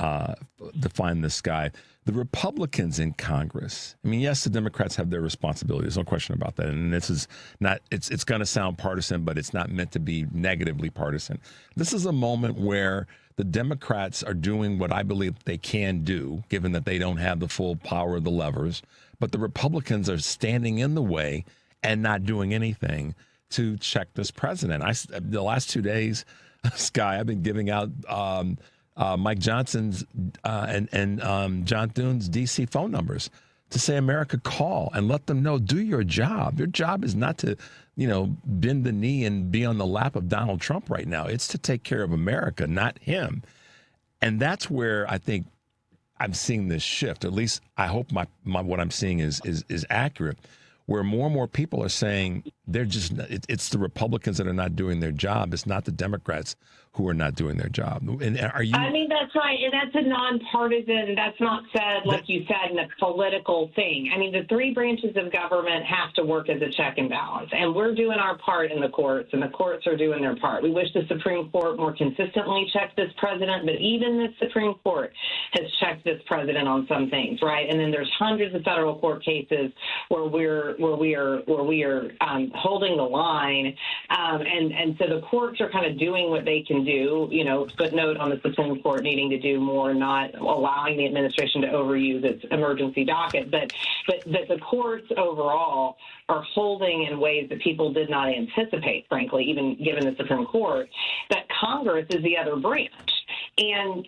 this guy. The Republicans in Congress, I mean, yes, the Democrats have their responsibilities, no question about that. And this is not, it's going to sound partisan, but it's not meant to be negatively partisan. This is a moment where the Democrats are doing what I believe they can do, given that they don't have the full power of the levers. But the Republicans are standing in the way and not doing anything to check this president. The last 2 days, Skye, I've been giving out Mike Johnson's and John Thune's D.C. phone numbers to say, America, call and let them know, do your job. Your job is not to, bend the knee and be on the lap of Donald Trump right now. It's to take care of America, not him. And that's where I think I'm seeing this shift. At least I hope my what I'm seeing is accurate, where more and more people are saying it's the Republicans that are not doing their job. It's not the Democrats who are not doing their job. And are you? I mean, that's right. And that's a nonpartisan, that's not said, like you said, in a political thing. I mean, the three branches of government have to work as a check and balance. And we're doing our part in the courts, and the courts are doing their part. We wish the Supreme Court more consistently checked this president, but even the Supreme Court has checked this president on some things, right? And then there's hundreds of federal court cases where we are holding the line, and so the courts are kind of doing what they can do. Footnote on the Supreme Court needing to do more, not allowing the administration to overuse its emergency docket, but the courts overall are holding in ways that people did not anticipate, frankly, even given the Supreme Court, that Congress is the other branch. And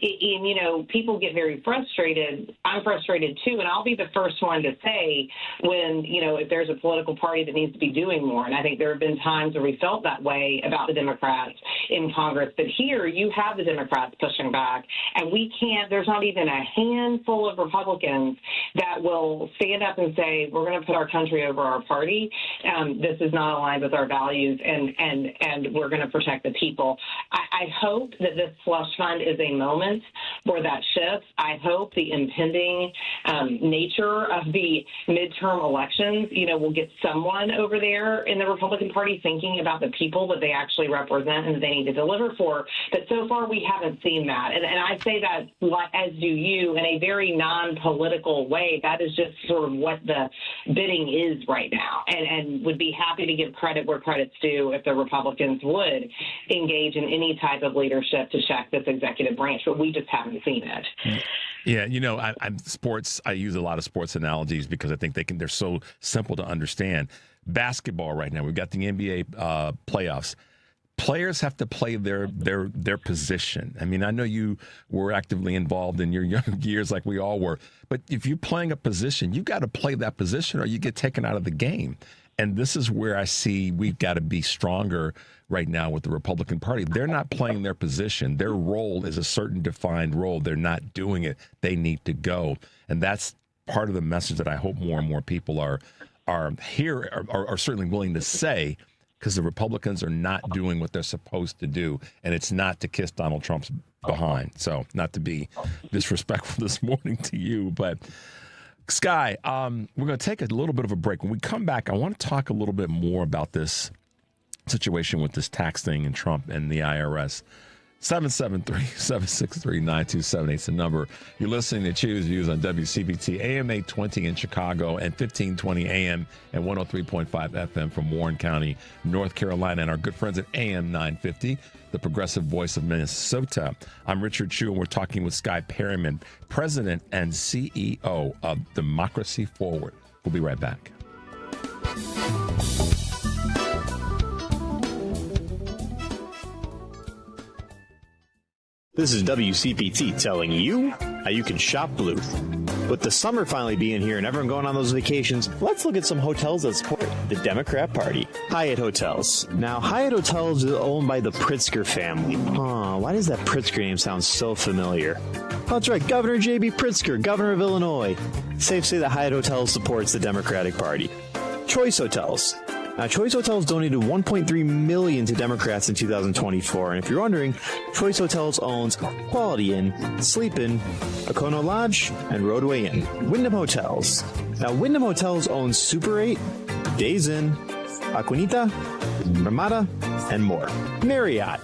people get very frustrated. I'm frustrated, too, and I'll be the first one to say when, if there's a political party that needs to be doing more. And I think there have been times where we felt that way about the Democrats in Congress. But here you have the Democrats pushing back, and there's not even a handful of Republicans that will stand up and say, we're going to put our country over our party. This is not aligned with our values, and we're going to protect the people. I hope that this slush fund is a moment where that shifts. I hope the impending nature of the midterm elections, will get someone over there in the Republican Party thinking about the people that they actually represent and that they need to deliver for. But so far, we haven't seen that. And I say that, as do you, in a very non-political way. That is just sort of what the bidding is right now, and would be happy to give credit where credit's due if the Republicans would engage in any type of leadership to check this executive branch, but we just haven't seen it. Yeah, I'm sports. I use a lot of sports analogies because I think they're so simple to understand. Basketball right now, we've got the NBA playoffs. Players have to play their position. I mean, I know you were actively involved in your young years like we all were, but if you're playing a position, you got to play that position or you get taken out of the game. And this is where I see we've got to be stronger right now with the Republican Party. They're not playing their position. Their role is a certain defined role. They're not doing it. They need to go. And that's part of the message that I hope more and more people are certainly willing to say, because the Republicans are not doing what they're supposed to do. And it's not to kiss Donald Trump's behind. So not to be disrespectful this morning to you, but Skye, we're going to take a little bit of a break. When we come back, I want to talk a little bit more about this situation with this tax thing and Trump and the IRS. 773-763-9278 is the number. You're listening to Choose Views on WCPT, AM 820 in Chicago and 1520 AM and 103.5 FM from Warren County, North Carolina, and our good friends at AM 950, the progressive voice of Minnesota. I'm Richard Chu, and we're talking with Skye Perryman, President and CEO of Democracy Forward. We'll be right back. This is WCPT telling you how you can shop blue. With the summer finally being here and everyone going on those vacations, let's look at some hotels that support the Democrat Party. Hyatt Hotels. Now, Hyatt Hotels is owned by the Pritzker family. Why does that Pritzker name sound so familiar? Oh, that's right, Governor J.B. Pritzker, governor of Illinois. Safe to say that Hyatt Hotels supports the Democratic Party. Choice Hotels. Now, Choice Hotels donated $1.3 million to Democrats in 2024. And if you're wondering, Choice Hotels owns Quality Inn, Sleep Inn, Okono Lodge, and Roadway Inn. Wyndham Hotels. Now, Wyndham Hotels owns Super 8, Days Inn, Aquanita, Ramada, and more. Marriott.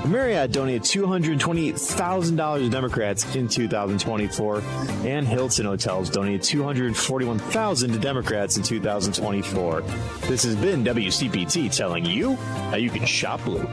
Marriott donated $228,000 to Democrats in 2024, and Hilton Hotels donated $241,000 to Democrats in 2024. This has been WCPT telling you how you can shop blue.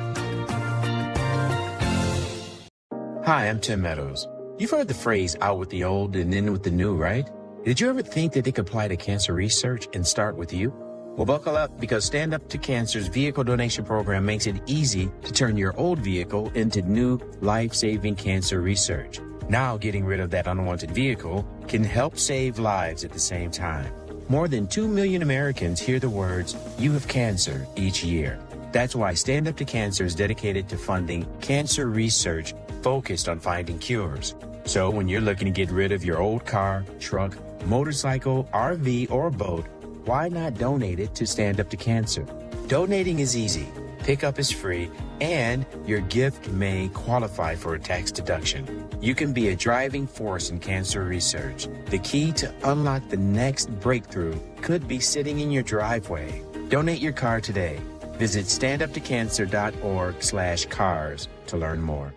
Hi, I'm Tim Meadows. You've heard the phrase out with the old and in with the new, right? Did you ever think that they could apply to cancer research and start with you? Well, buckle up, because Stand Up to Cancer's vehicle donation program makes it easy to turn your old vehicle into new life-saving cancer research. Now, getting rid of that unwanted vehicle can help save lives at the same time. More than 2 million Americans hear the words, "You have cancer," each year. That's why Stand Up to Cancer is dedicated to funding cancer research focused on finding cures. So when you're looking to get rid of your old car, truck, motorcycle, RV, or boat, why not donate it to Stand Up to Cancer? Donating is easy, pickup is free, and your gift may qualify for a tax deduction. You can be a driving force in cancer research. The key to unlock the next breakthrough could be sitting in your driveway. Donate your car today. Visit standuptocancer.org/cars to learn more.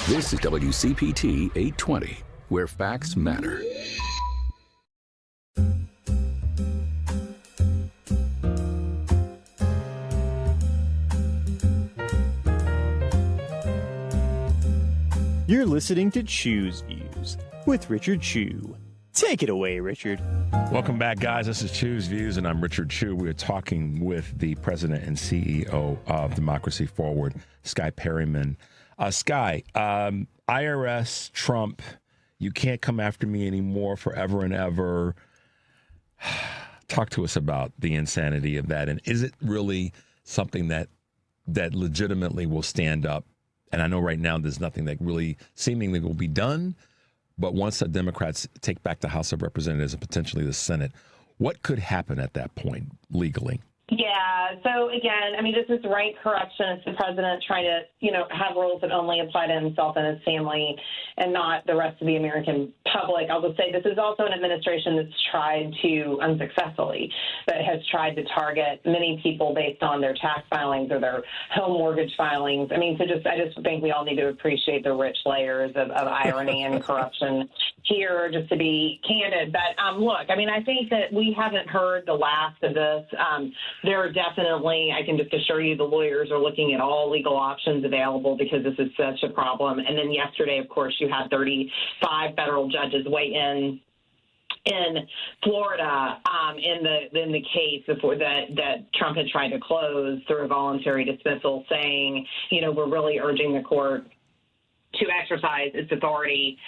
This is WCPT 820, where facts matter. You're listening to Choose Views with Richard Chew. Take it away, Richard. Welcome back, guys. This is Choose Views, and I'm Richard Chew. We're talking with the president and CEO of Democracy Forward, Skye Perryman. Skye, IRS, Trump, you can't come after me anymore forever and ever. Talk to us about the insanity of that, and is it really something that legitimately will stand up? And I know right now there's nothing that really seemingly will be done, but once the Democrats take back the House of Representatives and potentially the Senate, what could happen at that point legally? Yeah. So again, I mean, this is right corruption. It's the president trying to, have rules that only apply to himself and his family and not the rest of the American public. I'll just say this is also an administration that's tried to, unsuccessfully, but has tried to target many people based on their tax filings or their home mortgage filings. I mean, I just think we all need to appreciate the rich layers of irony and corruption here, just to be candid. But look, I mean, I think that we haven't heard the last of this. There are definitely, I can just assure you, the lawyers are looking at all legal options available because this is such a problem. And then yesterday, of course, you had 35 federal judges weigh in Florida in the case before that Trump had tried to close through a voluntary dismissal, saying, we're really urging the court to exercise its authority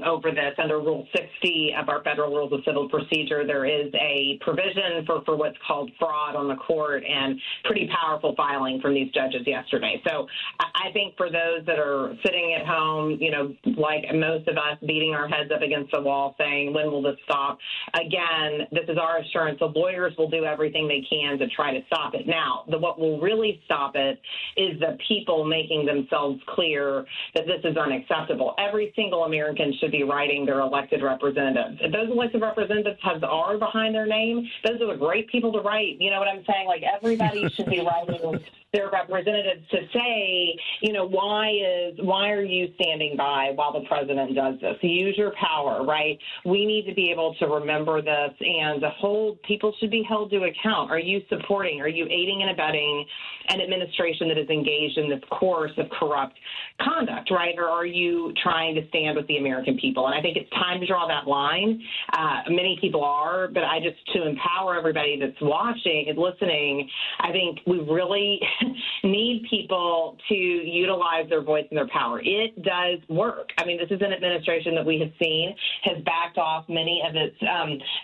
over this. Under Rule 60 of our Federal Rules of Civil Procedure, there is a provision for what's called fraud on the court, and pretty powerful filing from these judges yesterday. So I think for those that are sitting at home, like most of us, beating our heads up against the wall saying, when will this stop? Again, this is our assurance. The lawyers will do everything they can to try to stop it. Now, what will really stop it is the people making themselves clear that this is unacceptable. Every single American should be writing their elected representatives. If those elected representatives have the R behind their name, those are the great people to write. You know what I'm saying? Like, everybody should be writing their representatives to say, why are you standing by while the president does this? Use your power, right? We need to be able to remember this, and people should be held to account. Are you aiding and abetting an administration that is engaged in this course of corrupt conduct, right? Or are you trying to stand with the American people? And I think it's time to draw that line. Many people are, but to empower everybody that's watching and listening, I think we really need people to utilize their voice and their power. It does work. I mean, this is an administration that we have seen has backed off many of its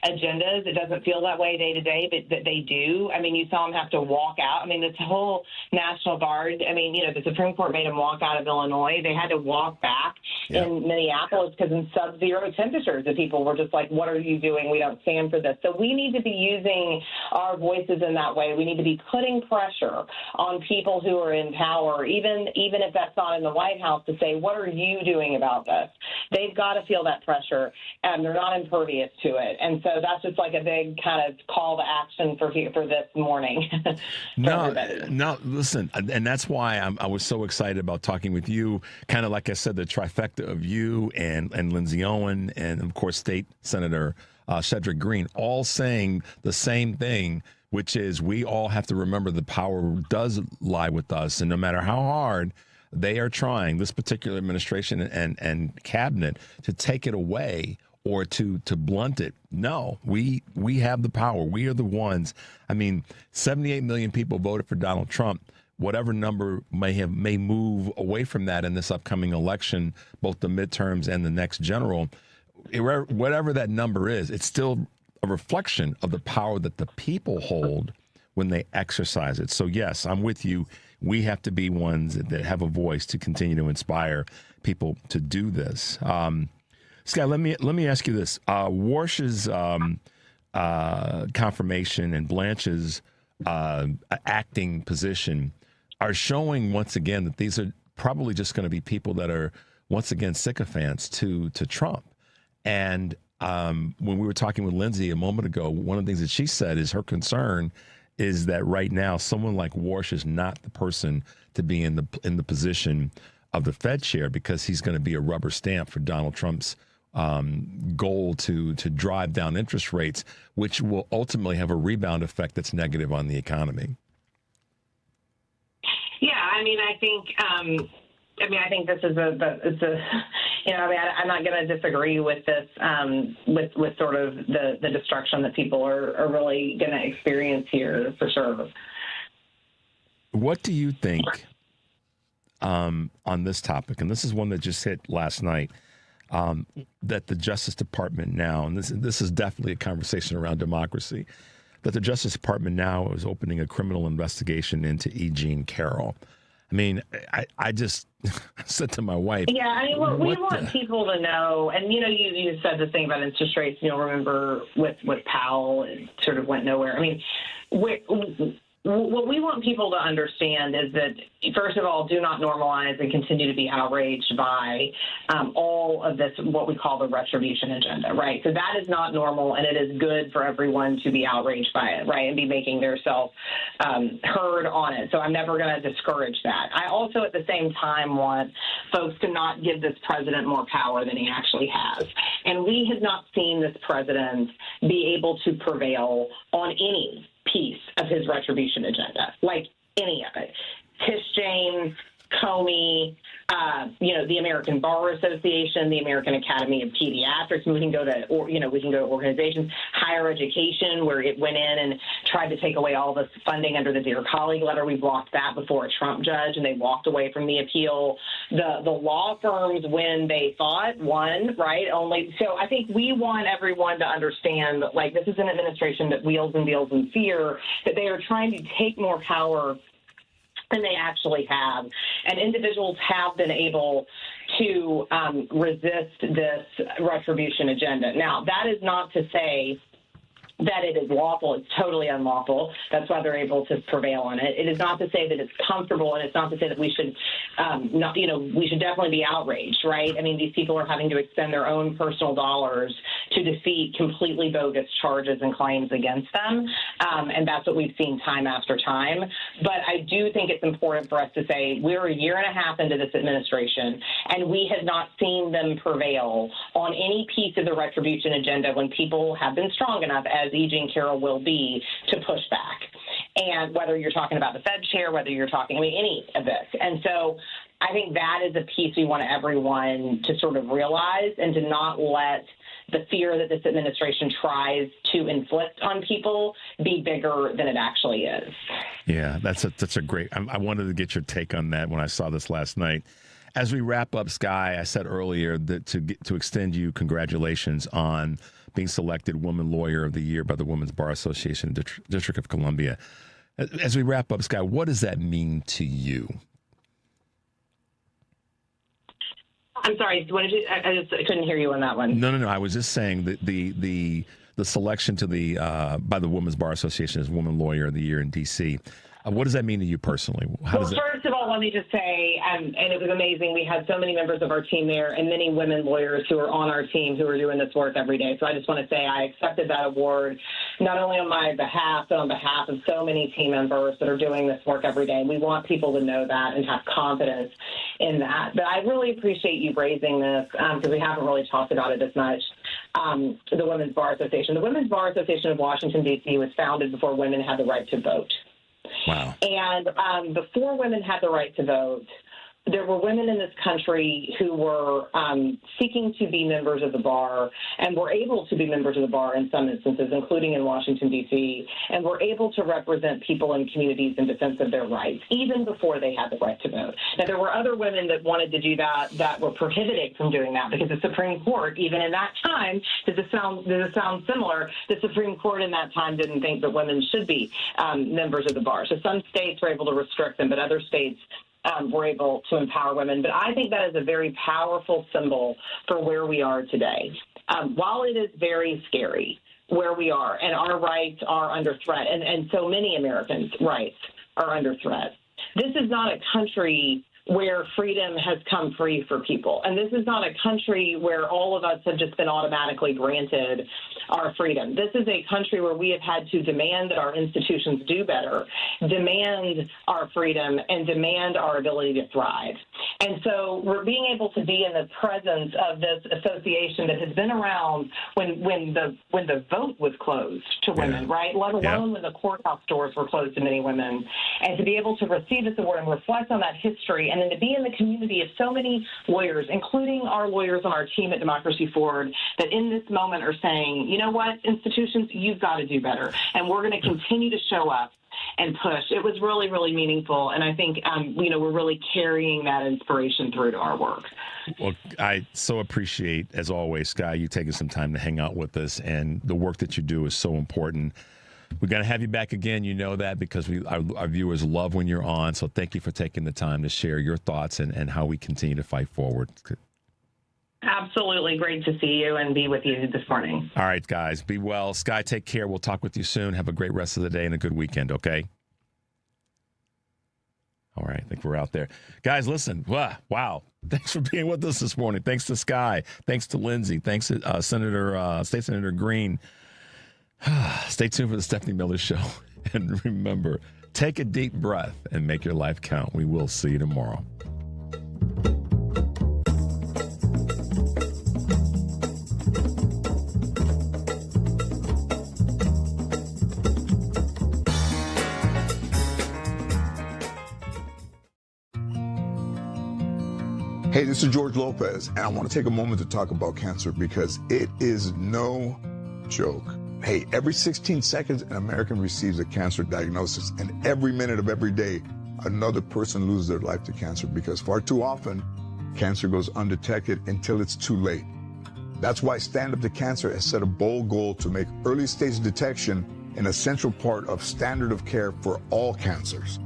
agendas. It doesn't feel that way day to day, but that they do. I mean, you saw them have to walk out. I mean, this whole National Guard, I mean, the Supreme Court made them walk out of Illinois. They had to walk back in Minneapolis because in sub-zero temperatures, the people were just like, what are you doing? We don't stand for this. So we need to be using our voices in that way. We need to be putting pressure on people who are in power, even if that's not in the White House, to say, what are you doing about this? They've got to feel that pressure, and they're not impervious to it. And so that's just like a big kind of call to action for this morning. No, listen, and that's why I was so excited about talking with you, kind of like I said, the trifecta of you and Lindsay Owens and, of course, State Senator Chedrick Greene, all saying the same thing, which is we all have to remember the power does lie with us. And no matter how hard they are trying, this particular administration and cabinet, to take it away or to blunt it, no, we have the power. We are the ones. I mean, 78 million people voted for Donald Trump. Whatever number may move away from that in this upcoming election, both the midterms and the next general, whatever that number is, it's still a reflection of the power that the people hold when they exercise it. So, yes, I'm with you. We have to be ones that have a voice to continue to inspire people to do this. Skye, let me ask you this. Warsh's confirmation and Blanche's acting position are showing once again that these are probably just going to be people that are once again sycophants to Trump. And when we were talking with Lindsay a moment ago, one of the things that she said is her concern is that right now someone like Warsh is not the person to be in the position of the Fed chair, because he's going to be a rubber stamp for Donald Trump's goal to drive down interest rates, which will ultimately have a rebound effect that's negative on the economy. Yeah, I mean, I think this is I'm not going to disagree with this, with sort of the destruction that people are really going to experience here for sure. What do you think on this topic? And this is one that just hit last night, that the Justice Department now, and this is definitely a conversation around democracy, that the Justice Department now is opening a criminal investigation into E. Jean Carroll. I mean, I just said to my wife. Yeah, I mean, we want people to know, and you said the thing about interest rates. You'll remember with Powell, it sort of went nowhere. I mean, what we want people to understand is that, first of all, do not normalize and continue to be outraged by all of this, what we call the retribution agenda, right? So that is not normal, and it is good for everyone to be outraged by it, right, and be making themselves heard on it. So I'm never going to discourage that. I also, at the same time, want folks to not give this president more power than he actually has. And we have not seen this president be able to prevail on any piece of his retribution agenda, like any of it. Tish James, Comey, the American Bar Association, the American Academy of Pediatrics. We can go to organizations, higher education, where it went in and tried to take away all this funding under the Dear Colleague letter. We blocked that before a Trump judge, and they walked away from the appeal. The law firms, when they thought, won, right? So I think we want everyone to understand that, like, this is an administration that wheels and deals in fear, that they are trying to take more power than they actually have. And individuals have been able to resist this retribution agenda. Now, that is not to say that it is lawful. It's totally unlawful. That's why they're able to prevail on it. It is not to say that it's comfortable, and it's not to say that we should we should definitely be outraged, right? I mean, these people are having to expend their own personal dollars to defeat completely bogus charges and claims against them, and that's what we've seen time after time. But I do think it's important for us to say we're a year and a half into this administration, and we have not seen them prevail on any piece of the retribution agenda when people have been strong enough, as E. Jean Carroll will be, to push back. And whether you're talking about the Fed chair, whether you're talking, any of this. And so I think that is a piece we want everyone to sort of realize, and to not let the fear that this administration tries to inflict on people be bigger than it actually is. Yeah, that's a great. I wanted to get your take on that when I saw this last night. As we wrap up, Skye, I said earlier that to extend you congratulations on being selected Woman Lawyer of the Year by the Women's Bar Association, District of Columbia. As we wrap up, Skye, what does that mean to you? I'm sorry. What did you? I couldn't hear you on that one. No. I was just saying that the selection to the by the Women's Bar Association as Woman Lawyer of the Year in D.C. What does that mean to you personally? First of all, let me just say, and it was amazing. We had so many members of our team there and many women lawyers who are on our team who are doing this work every day. So I just want to say I accepted that award not only on my behalf, but on behalf of so many team members that are doing this work every day. We want people to know that and have confidence in that. But I really appreciate you raising this because we haven't really talked about it as much. The Women's Bar Association. The Women's Bar Association of Washington, D.C. was founded before women had the right to vote. Wow. And before women had the right to vote, there were women in this country who were seeking to be members of the bar and were able to be members of the bar in some instances, including in Washington, D.C., and were able to represent people in communities in defense of their rights, even before they had the right to vote. Now, there were other women that wanted to do that were prohibited from doing that because the Supreme Court, even in that time, does it sound similar? The Supreme Court in that time didn't think that women should be members of the bar. So some states were able to restrict them, but other states were able to empower women. But I think that is a very powerful symbol for where we are today. While it is very scary where we are and our rights are under threat, and so many Americans' rights are under threat, this is not a country where freedom has come free for people. And this is not a country where all of us have just been automatically granted our freedom. This is a country where we have had to demand that our institutions do better, demand our freedom, and demand our ability to thrive. And so we're being able to be in the presence of this association that has been around when the vote was closed to women, right? Let alone when the courthouse doors were closed to many women. And to be able to receive this award and reflect on that history, and then to be in the community of so many lawyers, including our lawyers on our team at Democracy Forward, that in this moment are saying, you know what, institutions, you've got to do better. And we're going to continue to show up and push. It was really, really meaningful. And I think, we're really carrying that inspiration through to our work. Well, I so appreciate, as always, Skye, you taking some time to hang out with us. And the work that you do is so important. We're going to have you back again. You know that because our viewers love when you're on. So thank you for taking the time to share your thoughts and how we continue to fight forward. Absolutely. Great to see you and be with you this morning. All right, guys. Be well. Skye, take care. We'll talk with you soon. Have a great rest of the day and a good weekend, okay? All right. I think we're out there. Guys, listen. Wow. Thanks for being with us this morning. Thanks to Skye. Thanks to Lindsay. Thanks to State Senator Greene. Stay tuned for the Stephanie Miller Show. And remember, take a deep breath and make your life count. We will see you tomorrow. Hey, this is George Lopez, and I want to take a moment to talk about cancer because it is no joke. Hey, every 16 seconds, an American receives a cancer diagnosis, and every minute of every day, another person loses their life to cancer because far too often, cancer goes undetected until it's too late. That's why Stand Up to Cancer has set a bold goal to make early stage detection an essential part of standard of care for all cancers.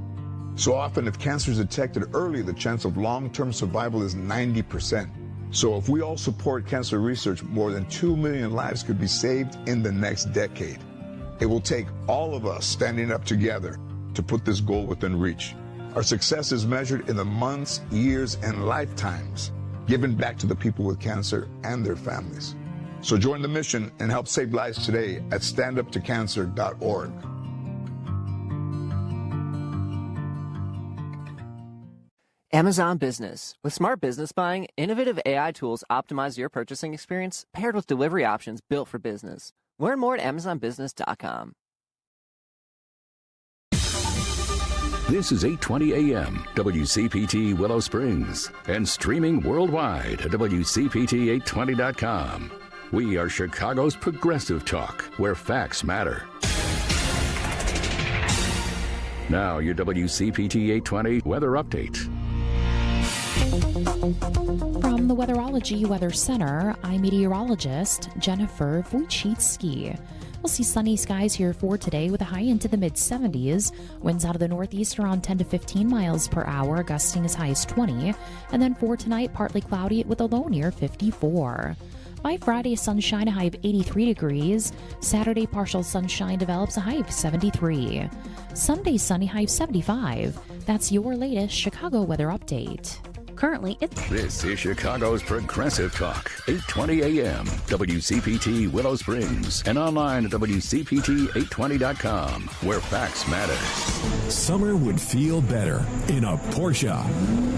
So often, if cancer is detected early, the chance of long-term survival is 90%. So if we all support cancer research, more than 2 million lives could be saved in the next decade. It will take all of us standing up together to put this goal within reach. Our success is measured in the months, years, and lifetimes given back to the people with cancer and their families. So join the mission and help save lives today at standuptocancer.org. Amazon Business. With smart business buying, innovative AI tools optimize your purchasing experience, paired with delivery options built for business. Learn more at amazonbusiness.com. This is 820 AM, WCPT Willow Springs, and streaming worldwide at WCPT820.com. We are Chicago's Progressive Talk, where facts matter. Now, your WCPT 820 weather update. From the Weatherology Weather Center, I'm meteorologist Jennifer Wojcicki. We'll see sunny skies here for today with a high into the mid-70s. Winds out of the northeast around 10 to 15 miles per hour, gusting as high as 20. And then for tonight, partly cloudy with a low near 54. By Friday, sunshine, a high of 83 degrees. Saturday, partial sunshine develops, a high of 73. Sunday, sunny, high of 75. That's your latest Chicago weather update. Currently, it's... This is Chicago's Progressive Talk, 820 AM, WCPT Willow Springs, and online at WCPT820.com, where facts matter. Summer would feel better in a Porsche.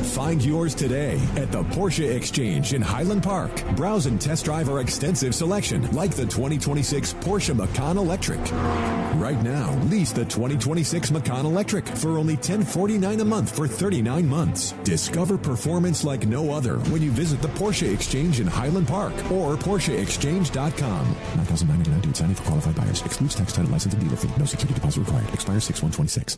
Find yours today at the Porsche Exchange in Highland Park. Browse and test drive our extensive selection, like the 2026 Porsche Macan Electric. Right now, lease the 2026 Macan Electric for only $1049 a month for 39 months. Discover performance like no other when you visit the Porsche Exchange in Highland Park or PorscheExchange.com. $9,999 due signing for qualified buyers. Excludes tax, title, license, and dealer fee. No security deposit required. Expires 6/1/26.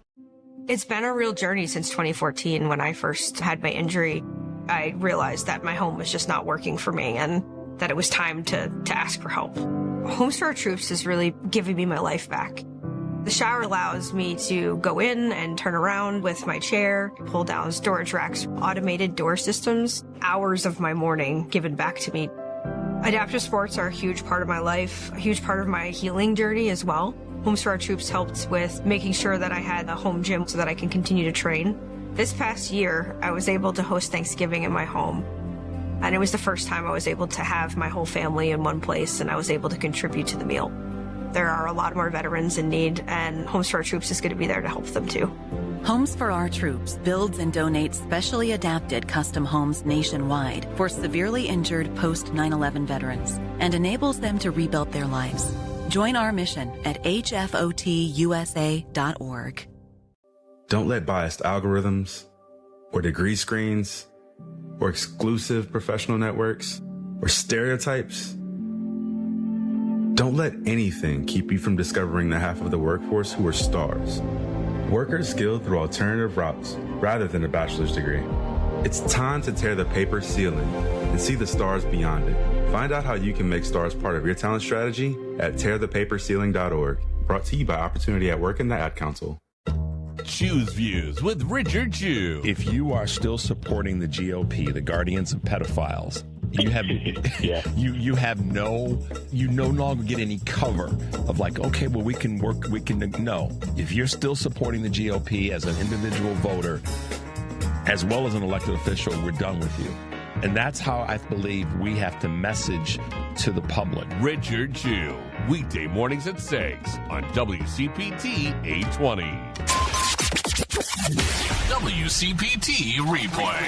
It's been a real journey since 2014 when I first had my injury. I realized that my home was just not working for me and that it was time to ask for help. Homes for Our Troops is really giving me my life back. The shower allows me to go in and turn around with my chair, pull down storage racks, automated door systems, hours of my morning given back to me. Adaptive sports are a huge part of my life, a huge part of my healing journey as well. Homes for Our Troops helped with making sure that I had a home gym so that I can continue to train. This past year, I was able to host Thanksgiving in my home. And it was the first time I was able to have my whole family in one place and I was able to contribute to the meal. There are a lot more veterans in need, and Homes for Our Troops is going to be there to help them too. Homes for Our Troops builds and donates specially adapted custom homes nationwide for severely injured post 9/11 veterans and enables them to rebuild their lives. Join our mission at hfotusa.org. Don't let biased algorithms or degree screens or exclusive professional networks or stereotypes. Don't let anything keep you from discovering the half of the workforce who are stars. Workers skilled through alternative routes rather than a bachelor's degree. It's time to tear the paper ceiling and see the stars beyond it. Find out how you can make stars part of your talent strategy at tearthepaperceiling.org. Brought to you by Opportunity at Work and the Ad Council. Choose Views with Richard Chew. If you are still supporting the GOP, the guardians of pedophiles, you have you no longer get any cover of like, okay, well, we can no. If you're still supporting the GOP as an individual voter, as well as an elected official, we're done with you. And that's how I believe we have to message to the public. Richard Chew, weekday mornings at 6 on WCPT 820. WCPT replay.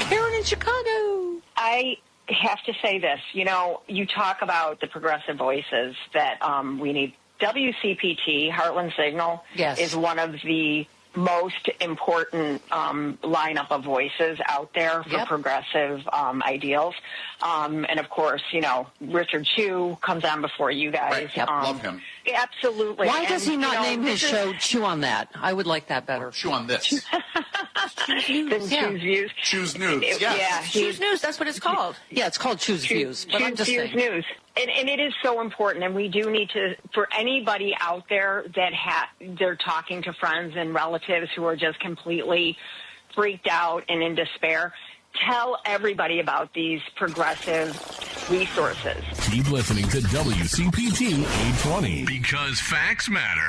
Karen in Chicago. I have to say this. You know, you talk about the progressive voices that we need. WCPT, Heartland Signal, is one of the most important lineup of voices out there for progressive ideals. And, of course, you know, Richard Chew comes on before you guys. Right. Love him. Absolutely. Why does he not name his show Chew on That? I would like that better. Chew on this. Choose Views. Choose News. Choose News. That's what it's called. Yeah, it's called Choose Views. But I'm just Choose saying. News. And it is so important, and we do need to, for anybody out there that they're talking to friends and relatives who are just completely freaked out and in despair, tell everybody about these progressive resources. Keep listening to WCPT 820 because facts matter.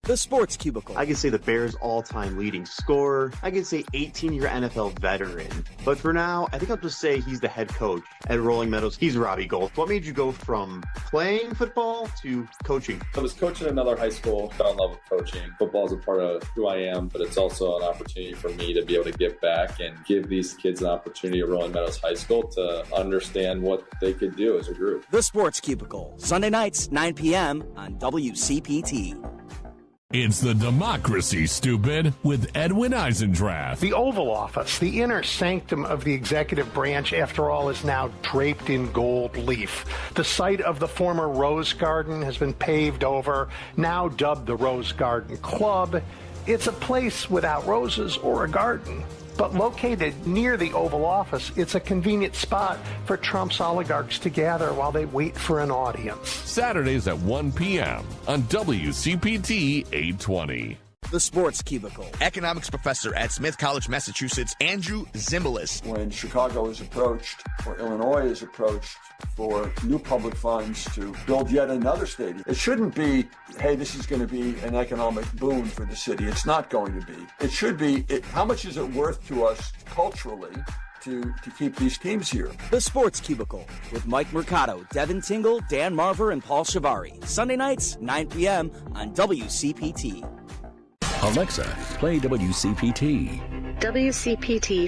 The Sports Cubicle. I could say the Bears' all-time leading scorer. I could say 18-year NFL veteran. But for now, I think I'll just say he's the head coach at Rolling Meadows. He's Robbie Gold. What made you go from playing football to coaching? I was coaching at another high school. Fell in love with coaching. Football is a part of who I am, but it's also an opportunity for me to be able to give back and give these kids an opportunity at Rolling Meadows High School to understand what they could do as a group. The Sports Cubicle. Sunday nights, 9 p.m. on WCPT. It's the Democracy, Stupid, with Edwin Eisendrath. The Oval Office, the inner sanctum of the executive branch, after all, is now draped in gold leaf. The site of the former Rose Garden has been paved over, now dubbed the Rose Garden Club. It's a place without roses or a garden. But located near the Oval Office, it's a convenient spot for Trump's oligarchs to gather while they wait for an audience. Saturdays at 1 p.m. on WCPT 820. The Sports Cubicle. Economics professor at Smith College, Massachusetts, Andrew Zimbalist. When Chicago is approached, or Illinois is approached, for new public funds to build yet another stadium, it shouldn't be, hey, this is going to be an economic boon for the city. It's not going to be. It should be, how much is it worth to us culturally to keep these teams here? The Sports Cubicle with Mike Mercado, Devin Tingle, Dan Marver, and Paul Shivari. Sunday nights, 9 p.m. on WCPT. Alexa, play WCPT. WCPT